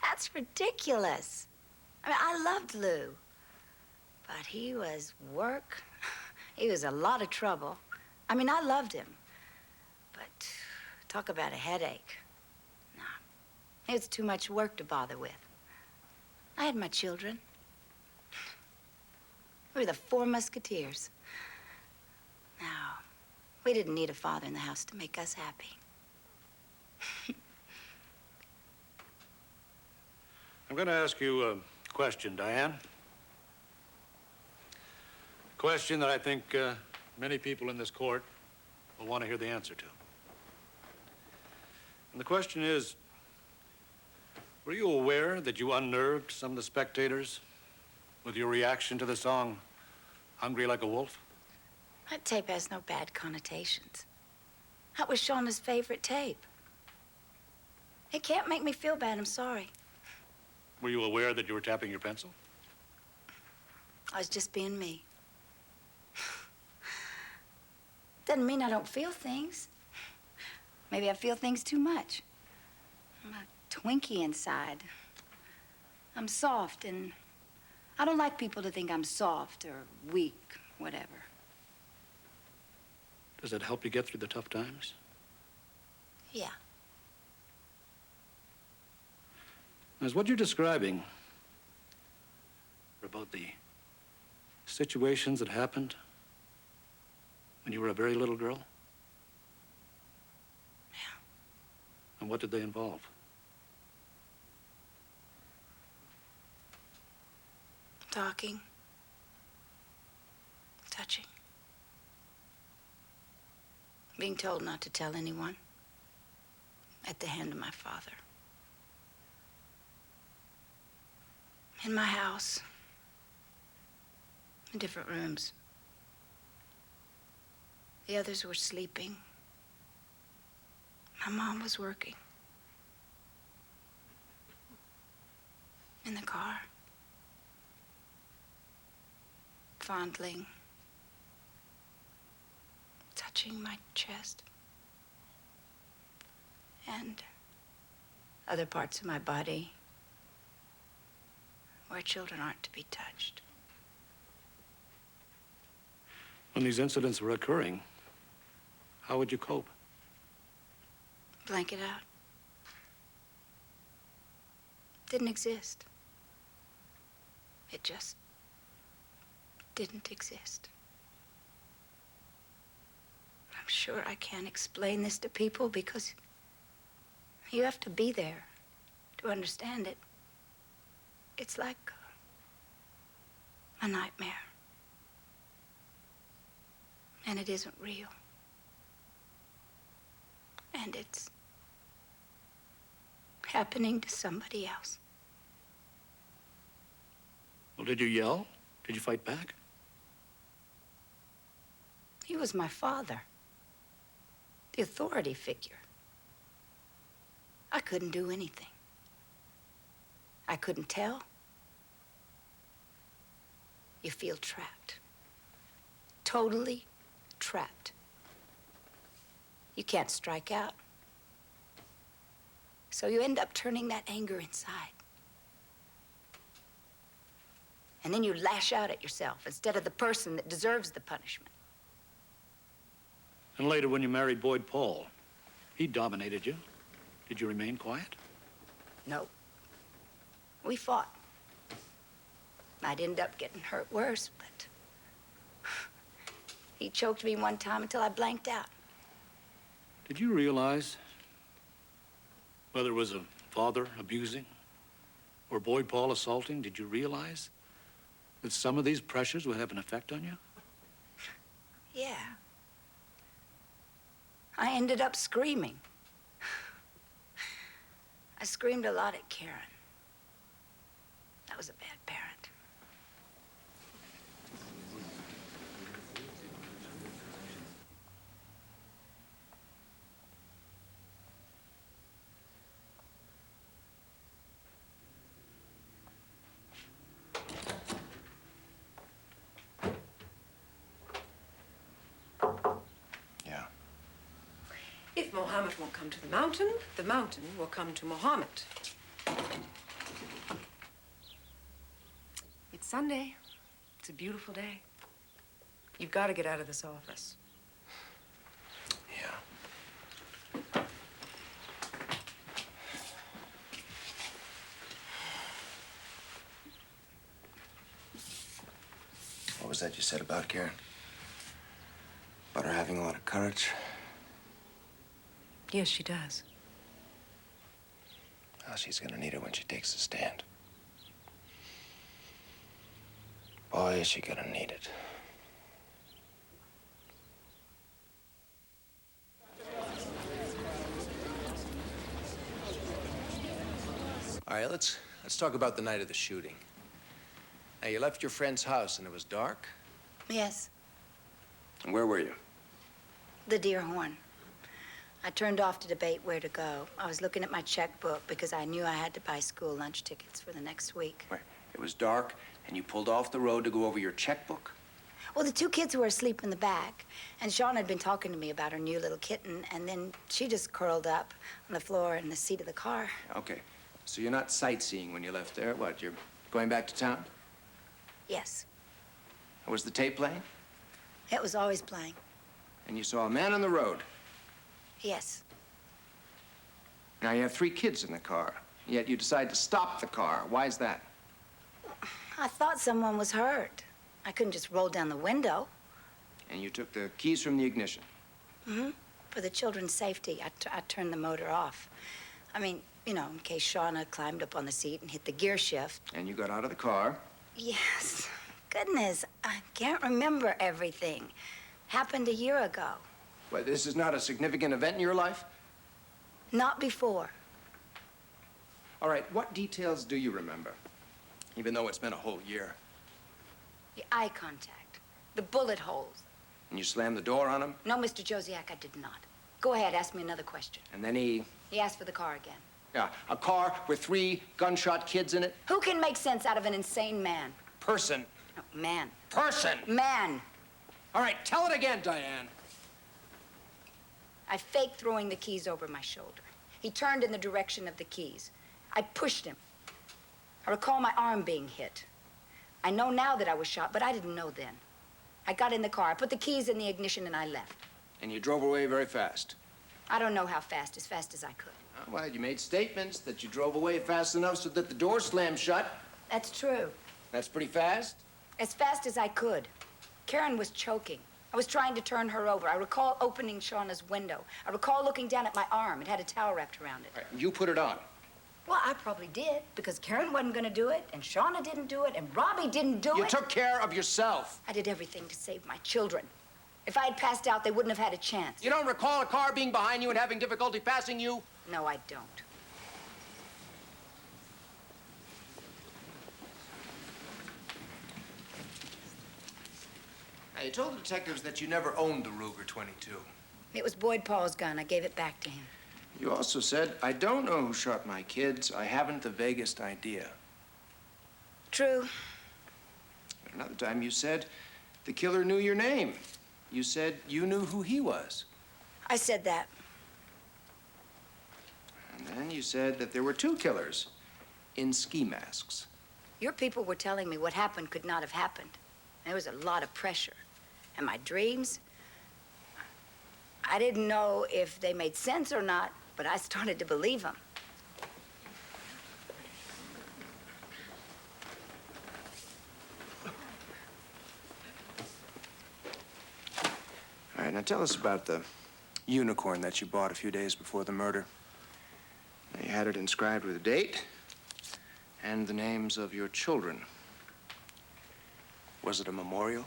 That's ridiculous. I mean, I loved Lou. But he was work. He was a lot of trouble. I mean, I loved him. But talk about a headache. No. It was too much work to bother with. I had my children. We were the 4 Musketeers. Now, we didn't need a father in the house to make us happy. I'm going to ask you a question, Diane. A question that I think many people in this court will want to hear the answer to. And the question is, were you aware that you unnerved some of the spectators with your reaction to the song, Hungry Like a Wolf? That tape has no bad connotations. That was Shauna's favorite tape. It can't make me feel bad, I'm sorry. Were you aware that you were tapping your pencil? I was just being me. Doesn't mean I don't feel things. Maybe I feel things too much. I'm a Twinkie inside. I'm soft, and I don't like people to think I'm soft or weak, whatever. Does that help you get through the tough times? Yeah. As what you're describing are about the situations that happened when you were a very little girl? Yeah. And what did they involve? Talking. Touching. Being told not to tell anyone. At the hand of my father. In my house. In different rooms. The others were sleeping. My mom was working. In the car. Fondling. Touching my chest. And other parts of my body where children aren't to be touched. When these incidents were occurring, how would you cope? Blank it out. Didn't exist. It just didn't exist. I'm sure I can't explain this to people because you have to be there to understand it. It's like a nightmare. And it isn't real. And it's happening to somebody else. Well, did you yell? Did you fight back? He was my father. The authority figure. I couldn't do anything. I couldn't tell. You feel trapped. Totally trapped. You can't strike out. So you end up turning that anger inside. And then you lash out at yourself instead of the person that deserves the punishment. And later, when you married Boyd Paul, he dominated you. Did you remain quiet? No. We fought. I'd end up getting hurt worse, but he choked me one time until I blanked out. Did you realize, whether it was a father abusing or Boyd Paul assaulting, did you realize that some of these pressures would have an effect on you? Yeah. I ended up screaming. I screamed a lot at Karen. That was a bad parent. If Mohammed won't come to the mountain will come to Mohammed. It's Sunday. It's a beautiful day. You've got to get out of this office. What was that you said about Karen? About her having a lot of courage? Yes, she does. Oh, she's gonna need it when she takes the stand. Boy, is she gonna need it. All right, let's talk about the night of the shooting. Now, you left your friend's house and it was dark? Yes, And where were you? the Deer Horn. I turned off to debate where to go. I was looking at my checkbook because I knew I had to buy school lunch tickets for the next week. It was dark and you pulled off the road to go over your checkbook? Well, the two kids were asleep in the back, and Shawn had been talking to me about her new little kitten, and then she just curled up on the floor in the seat of the car. Okay, so you're not sightseeing when you left there. What, you're going back to town? Yes, Was the tape playing? it was always playing. And you saw a man on the road. Yes. Now, you have 3 kids in the car, yet you decide to stop the car. Why is that? I thought someone was hurt. I couldn't just roll down the window. And you took the keys from the ignition. Mm-hmm. For the children's safety, I turned the motor off. I mean, you know, in case Shauna climbed up on the seat and hit the gear shift. And you got out of the car. Yes. Goodness, I can't remember everything. Happened a year ago. Well, this is not a significant event in your life? Not before. All right, what details do you remember? Even though it's been a whole year. The eye contact. The bullet holes. And you slammed the door on him? No, Mr. Josiak, I did not. Go ahead, ask me another question. And then he... He asked for the car again. Yeah, a car with 3 gunshot kids in it? Who can make sense out of an insane man? Person. No, man. Person! Man. All right, tell it again, Diane. I faked throwing the keys over my shoulder. He turned in the direction of the keys. I pushed him. I recall my arm being hit. I know now that I was shot, but I didn't know then. I got in the car, I put the keys in the ignition, and I left. And you drove away very fast. I don't know how fast as I could. Oh, well, you made statements that you drove away fast enough so that the door slammed shut. That's true. That's pretty fast. As fast as I could. Karen was choking. I was trying to turn her over. I recall opening Shauna's window. I recall looking down at my arm. It had a towel wrapped around it. Right, you put it on. Well, I probably did, because Karen wasn't going to do it, and Shauna didn't do it, and Robbie didn't do it. You took care of yourself. I did everything to save my children. If I had passed out, they wouldn't have had a chance. You don't recall a car being behind you and having difficulty passing you? No, I don't. Now, you told the detectives that you never owned the Ruger 22. It was Boyd Paul's gun. I gave it back to him. You also said, I don't know who shot my kids. I haven't the vaguest idea. True. Another time you said the killer knew your name. You said you knew who he was. I said that. And then you said that there were 2 killers in ski masks. Your people were telling me what happened could not have happened. There was a lot of pressure. And my dreams, I didn't know if they made sense or not, but I started to believe them. All right, now tell us about the unicorn that you bought a few days before the murder. You had it inscribed with a date and the names of your children. Was it a memorial?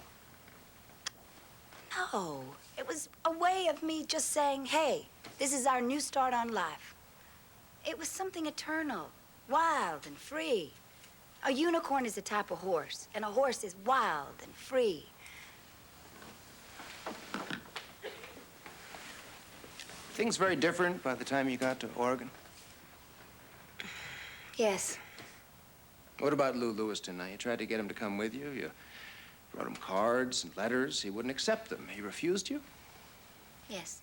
No, it was a way of me just saying, hey, this is our new start on life. It was something eternal, wild and free. A unicorn is a type of horse, and a horse is wild and free. Things very different by the time you got to Oregon? Yes. What about Lou Lewiston? Now, you tried to get him to come with you. You wrote him cards and letters. He wouldn't accept them. He refused you? Yes.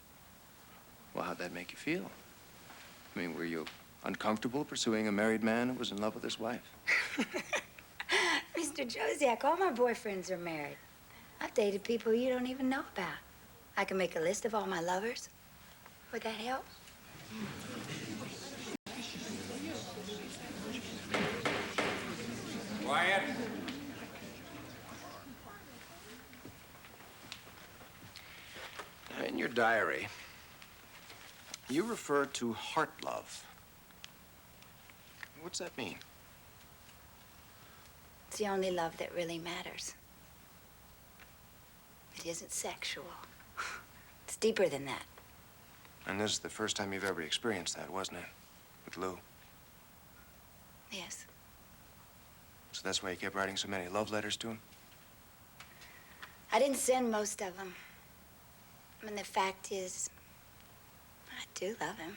Well, how'd that make you feel? I mean, were you uncomfortable pursuing a married man who was in love with his wife? Mr. Josiak, all my boyfriends are married. I've dated people you don't even know about. I can make a list of all my lovers. Would that help? Quiet. Now, in your diary, you refer to heart love. What's that mean? It's the only love that really matters. It isn't sexual. It's deeper than that. And this is the first time you've ever experienced that, wasn't it? With Lou. Yes. So that's why you kept writing so many love letters to him? I didn't send most of them. I mean, the fact is, I do love him.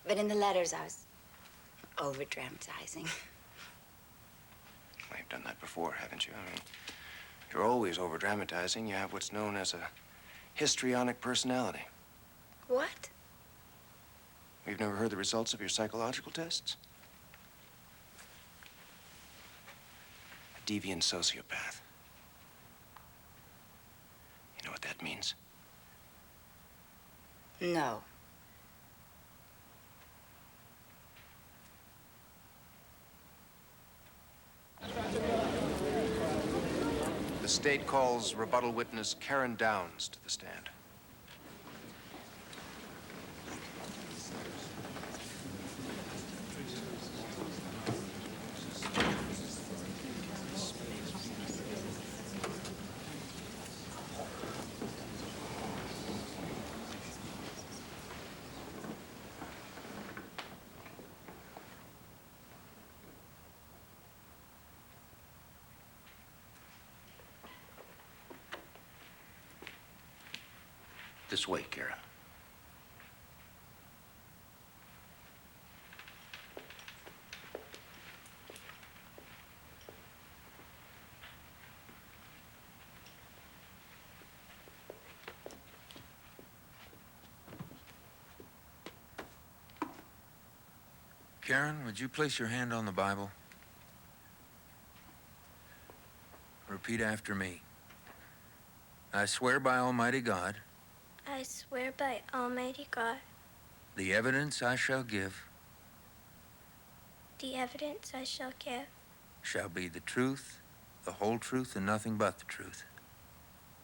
But in the letters, I was over-dramatizing. Well, you've done that before, haven't you? I mean, you're always over-dramatizing. You have what's known as a histrionic personality. What? You've never heard the results of your psychological tests? A deviant sociopath. You know what that means? No. The state calls rebuttal witness Karen Downs to the stand. This way, Karen. Karen, would you place your hand on the Bible? Repeat after me. I swear by Almighty God, I swear by Almighty God, the evidence I shall give the evidence I shall give shall be the truth, the whole truth, and nothing but the truth.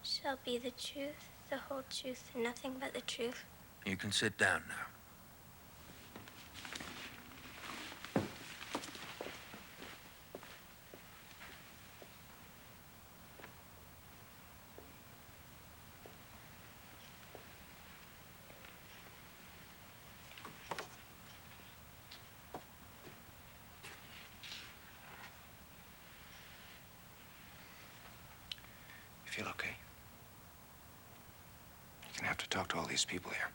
shall be the truth, the whole truth, and nothing but the truth. You can sit down now. You feel okay? You're gonna have to talk to all these people here.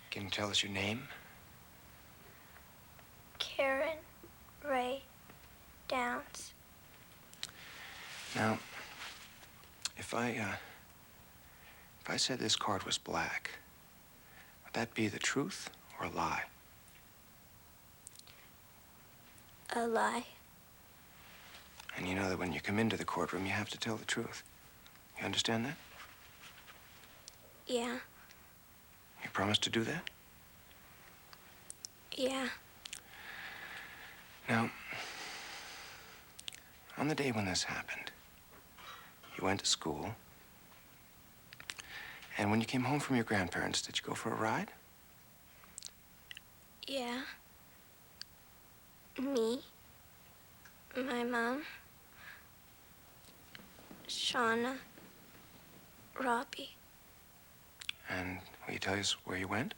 Can you tell us your name? Karen Ray Downs. Now, if I said this card was black, would that be the truth or a lie? A lie. And you know that when you come into the courtroom, you have to tell the truth. You understand that? Yeah. You promise to do that? Yeah. Now, on the day when this happened, you went to school, And when you came home from your grandparents, did you go for a ride? Yeah. Me, my mom, Shauna, Robbie. And will you tell us where you went?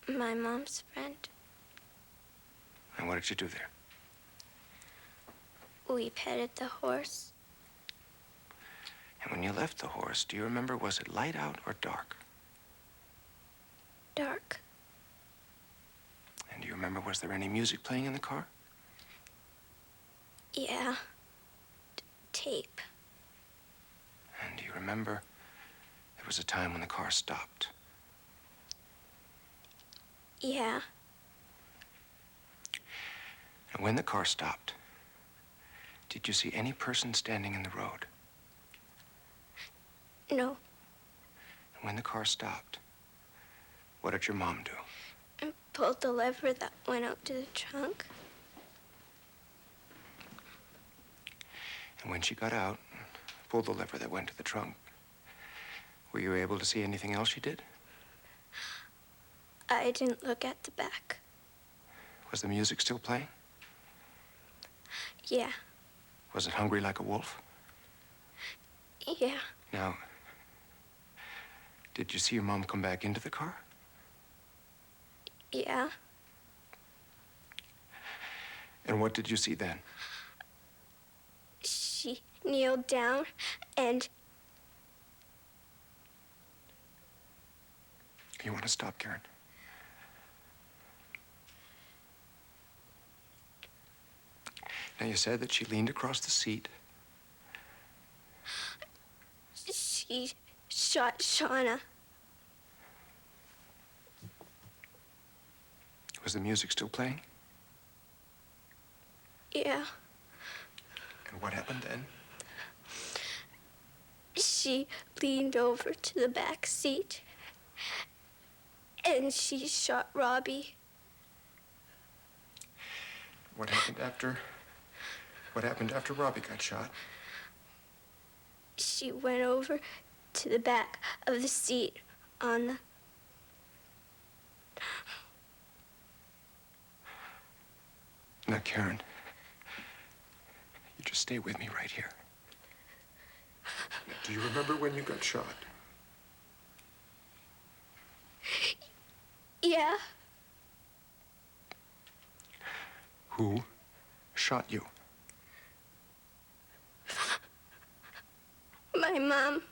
My mom's friend. And what did you do there? We petted the horse. And when you left the horse, do you remember, was it light out or dark? Dark. And do you remember, was there any music playing in the car? Yeah. Tape. And do you remember, there was a time when the car stopped? Yeah. And when the car stopped, did you see any person standing in the road? No. And when the car stopped, what did your mom do? I pulled the lever that went out to the trunk. And when she got out, pulled the lever that went to the trunk, were you able to see anything else she did? I didn't look at the back. Was the music still playing? Yeah. Was it Hungry Like a Wolf? Yeah. Now, did you see your mom come back into the car? Yeah. And what did you see then? She kneeled down and... You want to stop, Karen? Now, you said that she leaned across the seat. She shot Shauna. Was the music still playing? Yeah. And what happened then? She leaned over to the back seat and she shot Robbie. What happened after Robbie got shot? She went over to the back of the seat on the... Now, Karen, you just stay with me right here. Now, do you remember when you got shot? Yeah. Who shot you? My mom.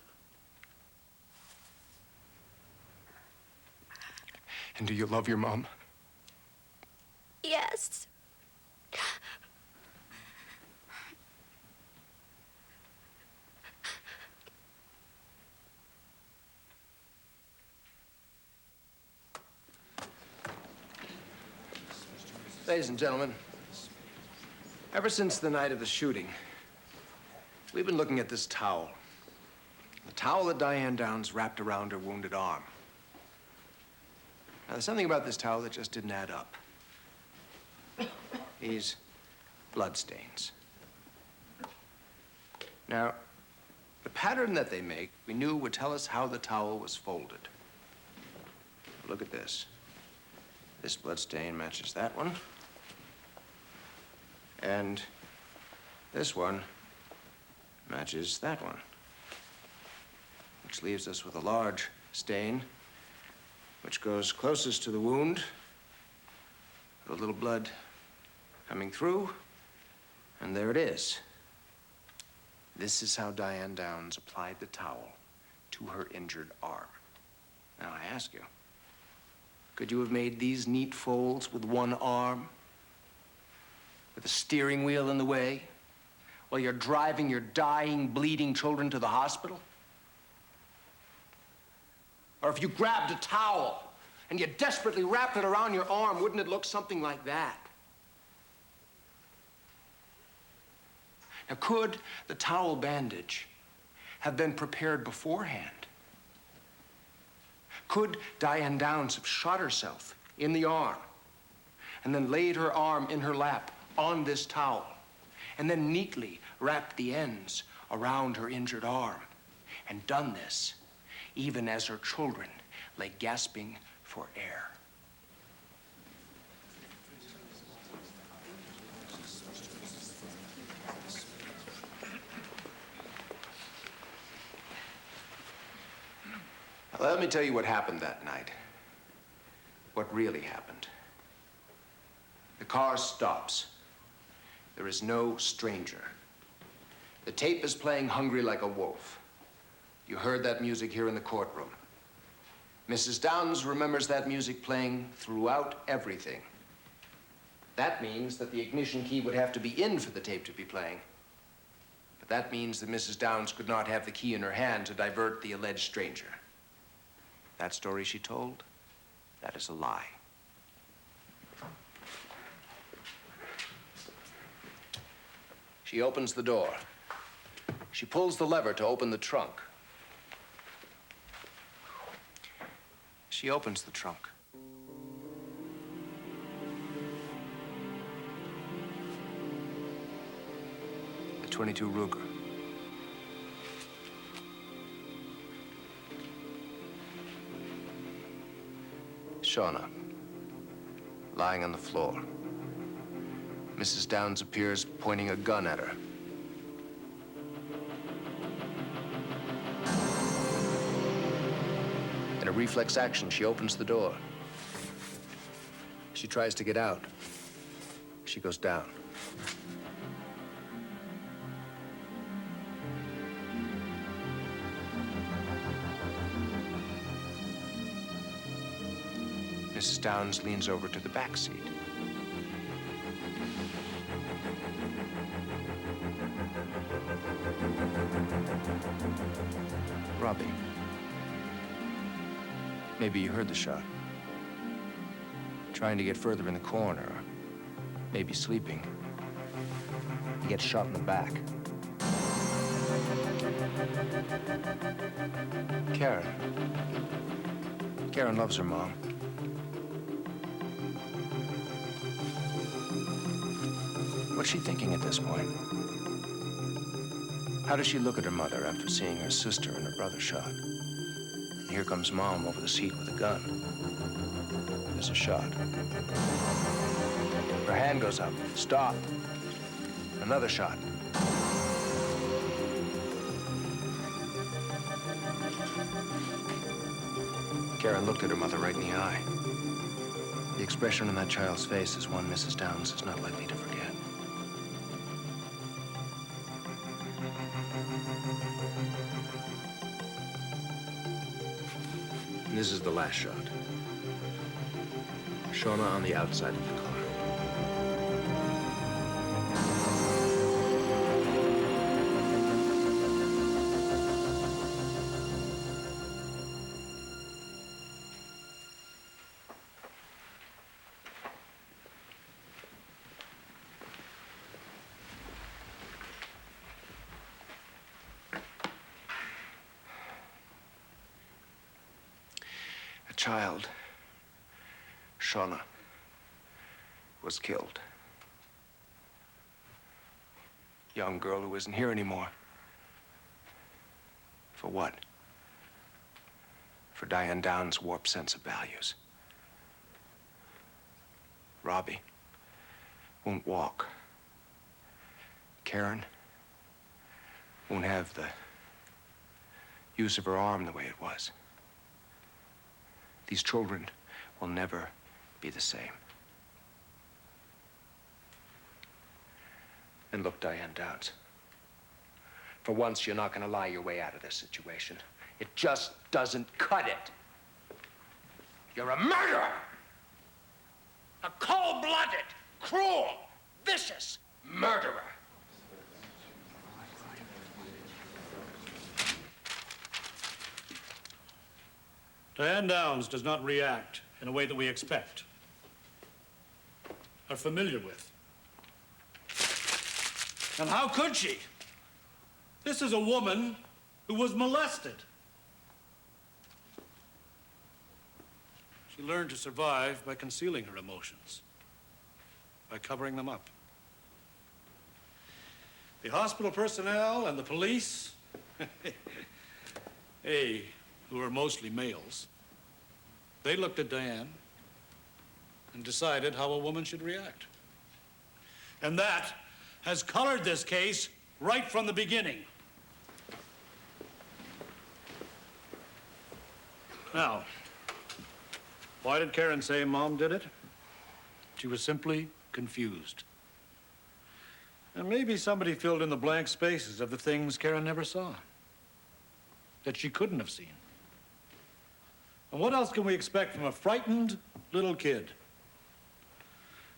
And do you love your mom? Yes. Ladies and gentlemen, ever since the night of the shooting, we've been looking at this towel. The towel that Diane Downs wrapped around her wounded arm. Now, there's something about this towel that just didn't add up. These bloodstains. Now, the pattern that they make, we knew would tell us how the towel was folded. Look at this. This bloodstain matches that one. And this one matches that one. Which leaves us with a large stain, which goes closest to the wound. A little blood coming through, and there it is. This is how Diane Downs applied the towel to her injured arm. Now, I ask you, could you have made these neat folds with one arm? With a steering wheel in the way? While you're driving your dying, bleeding children to the hospital? Or if you grabbed a towel and you desperately wrapped it around your arm, wouldn't it look something like that? Now, could the towel bandage have been prepared beforehand? Could Diane Downs have shot herself in the arm and then laid her arm in her lap on this towel and then neatly wrapped the ends around her injured arm and done this even as her children lay gasping for air. Now, let me tell you what happened that night. What really happened. The car stops. There is no stranger. The tape is playing Hungry Like a Wolf. You heard that music here in the courtroom. Mrs. Downs remembers that music playing throughout everything. That means that the ignition key would have to be in for the tape to be playing. But that means that Mrs. Downs could not have the key in her hand to divert the alleged stranger. That story she told, that is a lie. She opens the door. She pulls the lever to open the trunk. She opens the trunk. The .22 Ruger. Shauna, lying on the floor. Mrs. Downs appears pointing a gun at her. In a reflex action, she opens the door. She tries to get out. She goes down. Mrs. Downs leans over to the back seat. Robbie, maybe you heard the shot. Trying to get further in the corner, maybe sleeping. He gets shot in the back. Karen loves her mom. What's she thinking at this point? How does she look at her mother after seeing her sister and her brother shot? And here comes Mom over the seat with a gun. There's a shot. Her hand goes up. Stop. Another shot. Karen looked at her mother right in the eye. The expression on that child's face is one Mrs. Downs is not likely to forget. This is the last shot. Shauna on the outside of the car. Child, Shauna, was killed. Young girl who isn't here anymore. For what? For Diane Downs' warped sense of values. Robbie won't walk. Karen won't have the use of her arm the way it was. These children will never be the same. And look, Diane Downs, for once, you're not going to lie your way out of this situation. It just doesn't cut it. You're a murderer! A cold-blooded, cruel, vicious murderer. Diane Downs does not react in a way that we expect, are familiar with. And how could she? This is a woman who was molested. She learned to survive by concealing her emotions, by covering them up. The hospital personnel and the police who are mostly males, they looked at Diane and decided how a woman should react. And that has colored this case right from the beginning. Now, why did Karen say Mom did it? She was simply confused. And maybe somebody filled in the blank spaces of the things Karen never saw, that she couldn't have seen. And what else can we expect from a frightened little kid?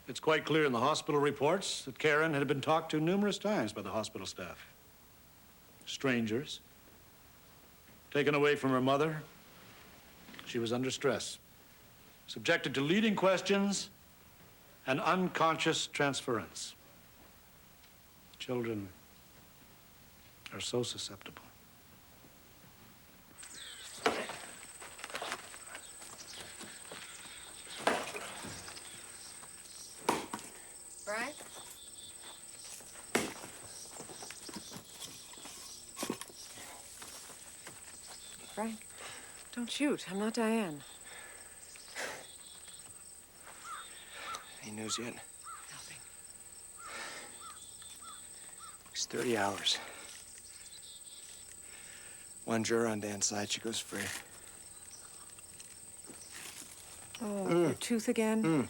It's quite clear in the hospital reports that Karen had been talked to numerous times by the hospital staff. Strangers, taken away from her mother. She was under stress, subjected to leading questions and unconscious transference. Children are so susceptible. Frank? Frank, don't shoot. I'm not Diane. Any news yet? Nothing. It's 30 hours. One juror on Dan's side, she goes free. Oh, your tooth again?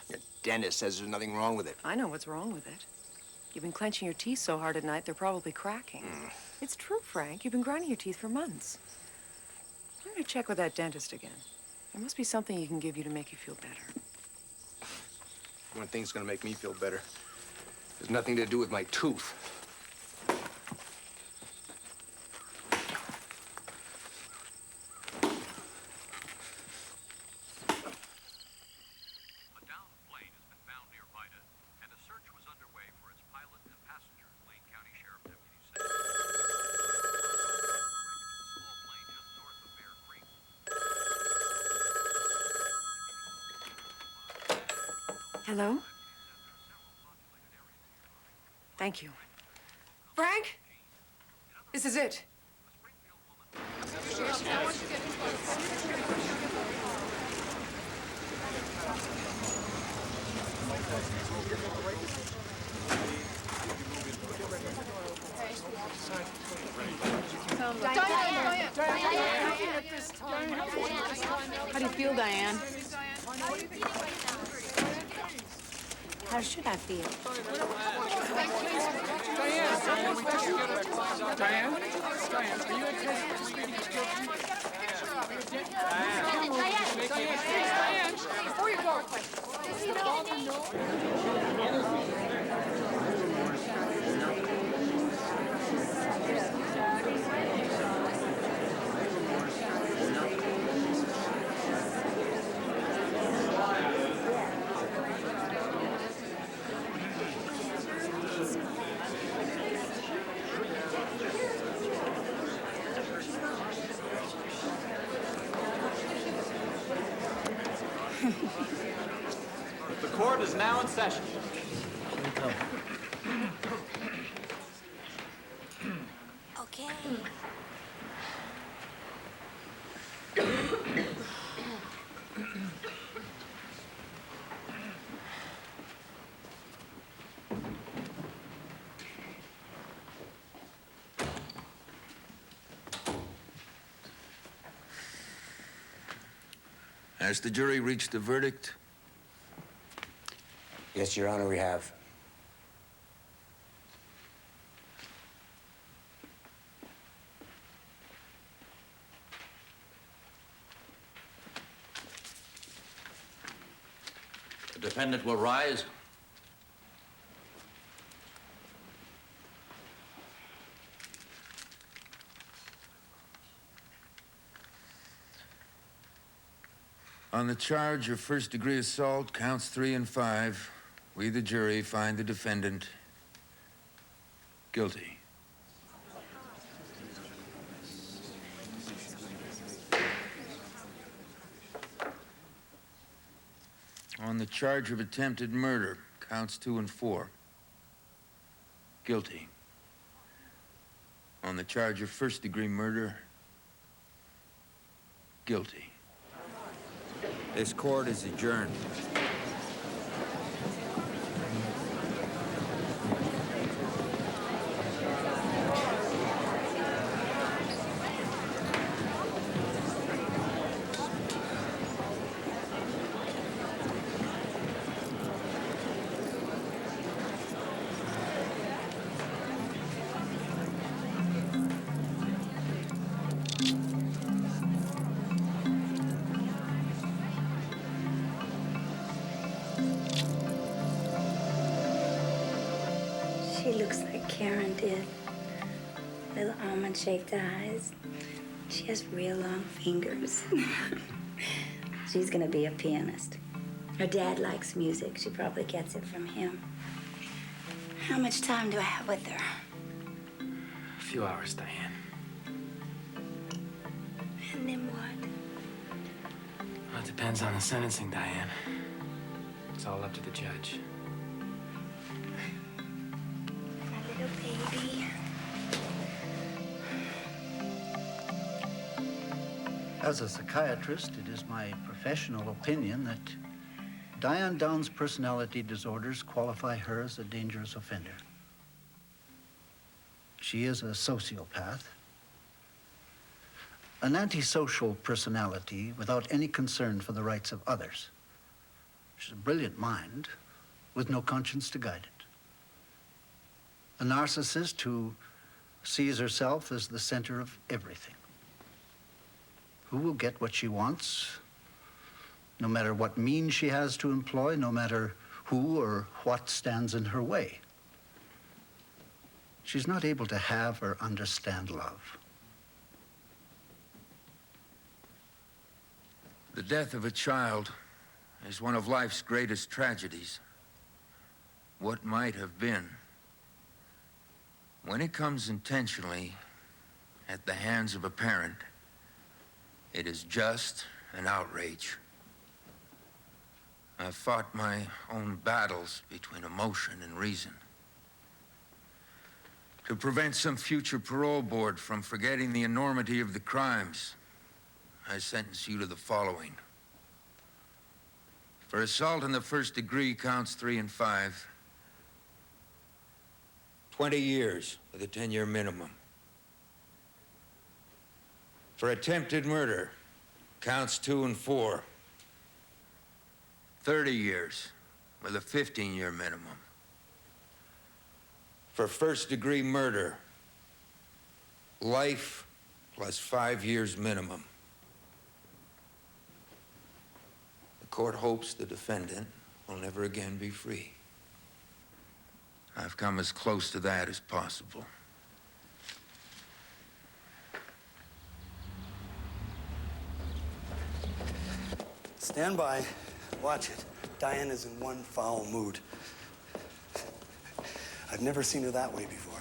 Your dentist says there's nothing wrong with it. I know what's wrong with it. You've been clenching your teeth so hard at night, they're probably cracking. It's true, Frank. You've been grinding your teeth for months. I'm gonna check with that dentist again. There must be something he can give you to make you feel better. One thing's gonna make me feel better. There's nothing to do with my tooth. Hello? Thank you. Frank? This is it. How do you feel, Diane? How should I feel? Diane? Diane, are you okay? Diane, before you go. Does the father know? The court is now in session. Okay. Has the jury reached a verdict? Yes, Your Honor, we have. The defendant will rise. On the charge of first-degree assault, counts 3 and 5, we, the jury, find the defendant guilty. On the charge of attempted murder, counts 2 and 4, guilty. On the charge of first-degree murder, guilty. This court is adjourned. She looks like Karen did. Little almond-shaped eyes. She has real long fingers. She's gonna be a pianist. Her dad likes music. She probably gets it from him. How much time do I have with her? A few hours, Diane. And then what? Well, it depends on the sentencing, Diane. It's all up to the judge. My little baby. As a psychiatrist, it is my professional opinion that Diane Downs' personality disorders qualify her as a dangerous offender. She is a sociopath, an antisocial personality without any concern for the rights of others. She's a brilliant mind with no conscience to guide it. A narcissist who sees herself as the center of everything. Who will get what she wants, no matter what means she has to employ, no matter who or what stands in her way. She's not able to have or understand love. The death of a child is one of life's greatest tragedies. What might have been. When it comes intentionally at the hands of a parent, it is just an outrage. I've fought my own battles between emotion and reason. To prevent some future parole board from forgetting the enormity of the crimes, I sentence you to the following. For assault in the first degree, counts 3 and 5, 20 years with a 10-year minimum. For attempted murder, counts 2 and 4, 30 years with a 15-year minimum. For first-degree murder, life plus 5 years minimum. The court hopes the defendant will never again be free. I've come as close to that as possible. Stand by. Watch it. Diane is in one foul mood. I've never seen her that way before.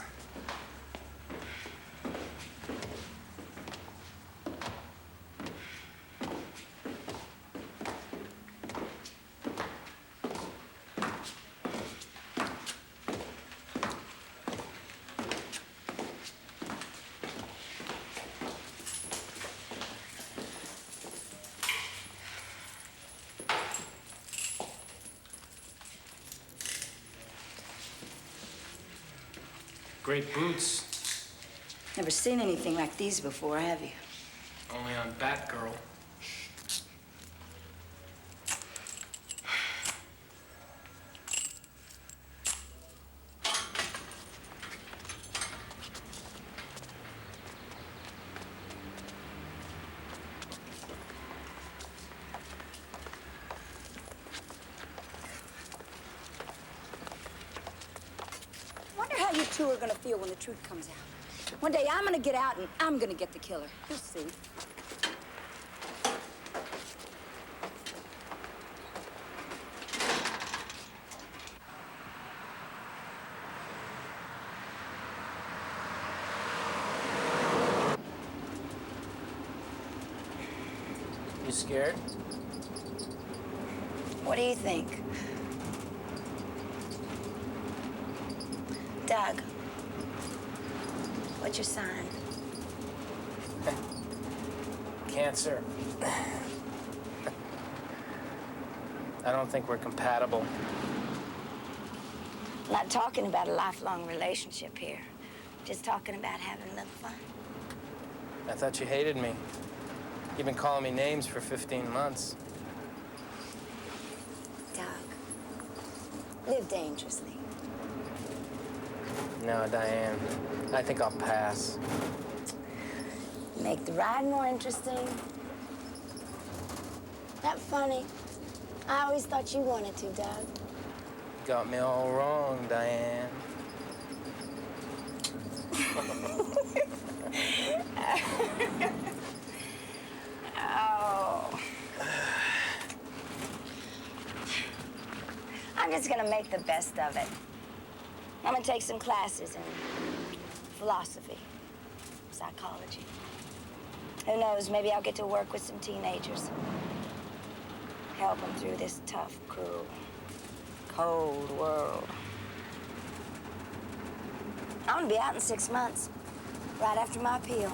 Great boots. Never seen anything like these before, have you? Only on Batgirl. You two are gonna feel when the truth comes out. One day I'm gonna get out and I'm gonna get the killer. You'll see. You scared? What do you think? Doug, what'd What's your sign? Cancer. I don't think we're compatible. I'm not talking about a lifelong relationship here. Just talking about having a little fun. I thought you hated me. You've been calling me names for 15 months. Doug, live dangerously. No, Diane. I think I'll pass. Make the ride more interesting. That funny? I always thought you wanted to, Doug. You got me all wrong, Diane. Oh. I'm just gonna make the best of it. I'm gonna take some classes in philosophy, psychology. Who knows, maybe I'll get to work with some teenagers. Help them through this tough, cruel, cold world. I'm gonna be out in 6 months, right after my appeal.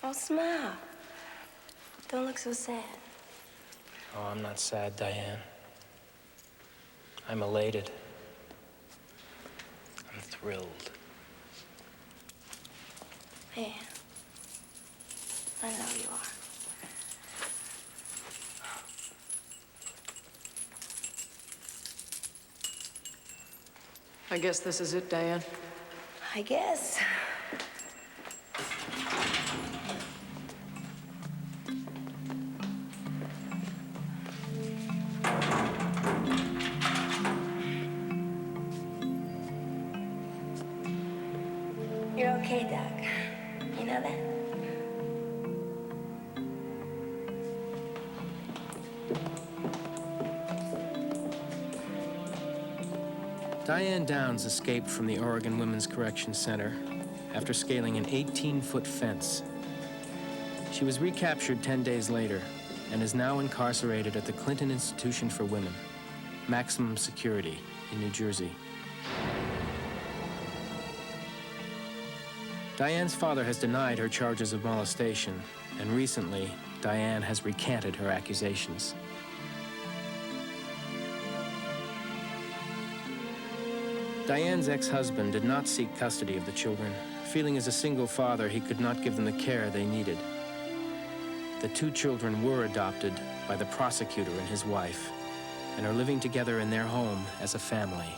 Oh, smile. Don't look so sad. Oh, I'm not sad, Diane. I'm elated. I'm thrilled. Yeah. I know you are. I guess this is it, Diane. I guess. You're okay, Doc. You know that? Diane Downs escaped from the Oregon Women's Correction Center after scaling an 18-foot fence. She was recaptured 10 days later and is now incarcerated at the Clinton Institution for Women, maximum security in New Jersey. Diane's father has denied her charges of molestation, and recently, Diane has recanted her accusations. Diane's ex-husband did not seek custody of the children, feeling as a single father he could not give them the care they needed. The two children were adopted by the prosecutor and his wife, and are living together in their home as a family.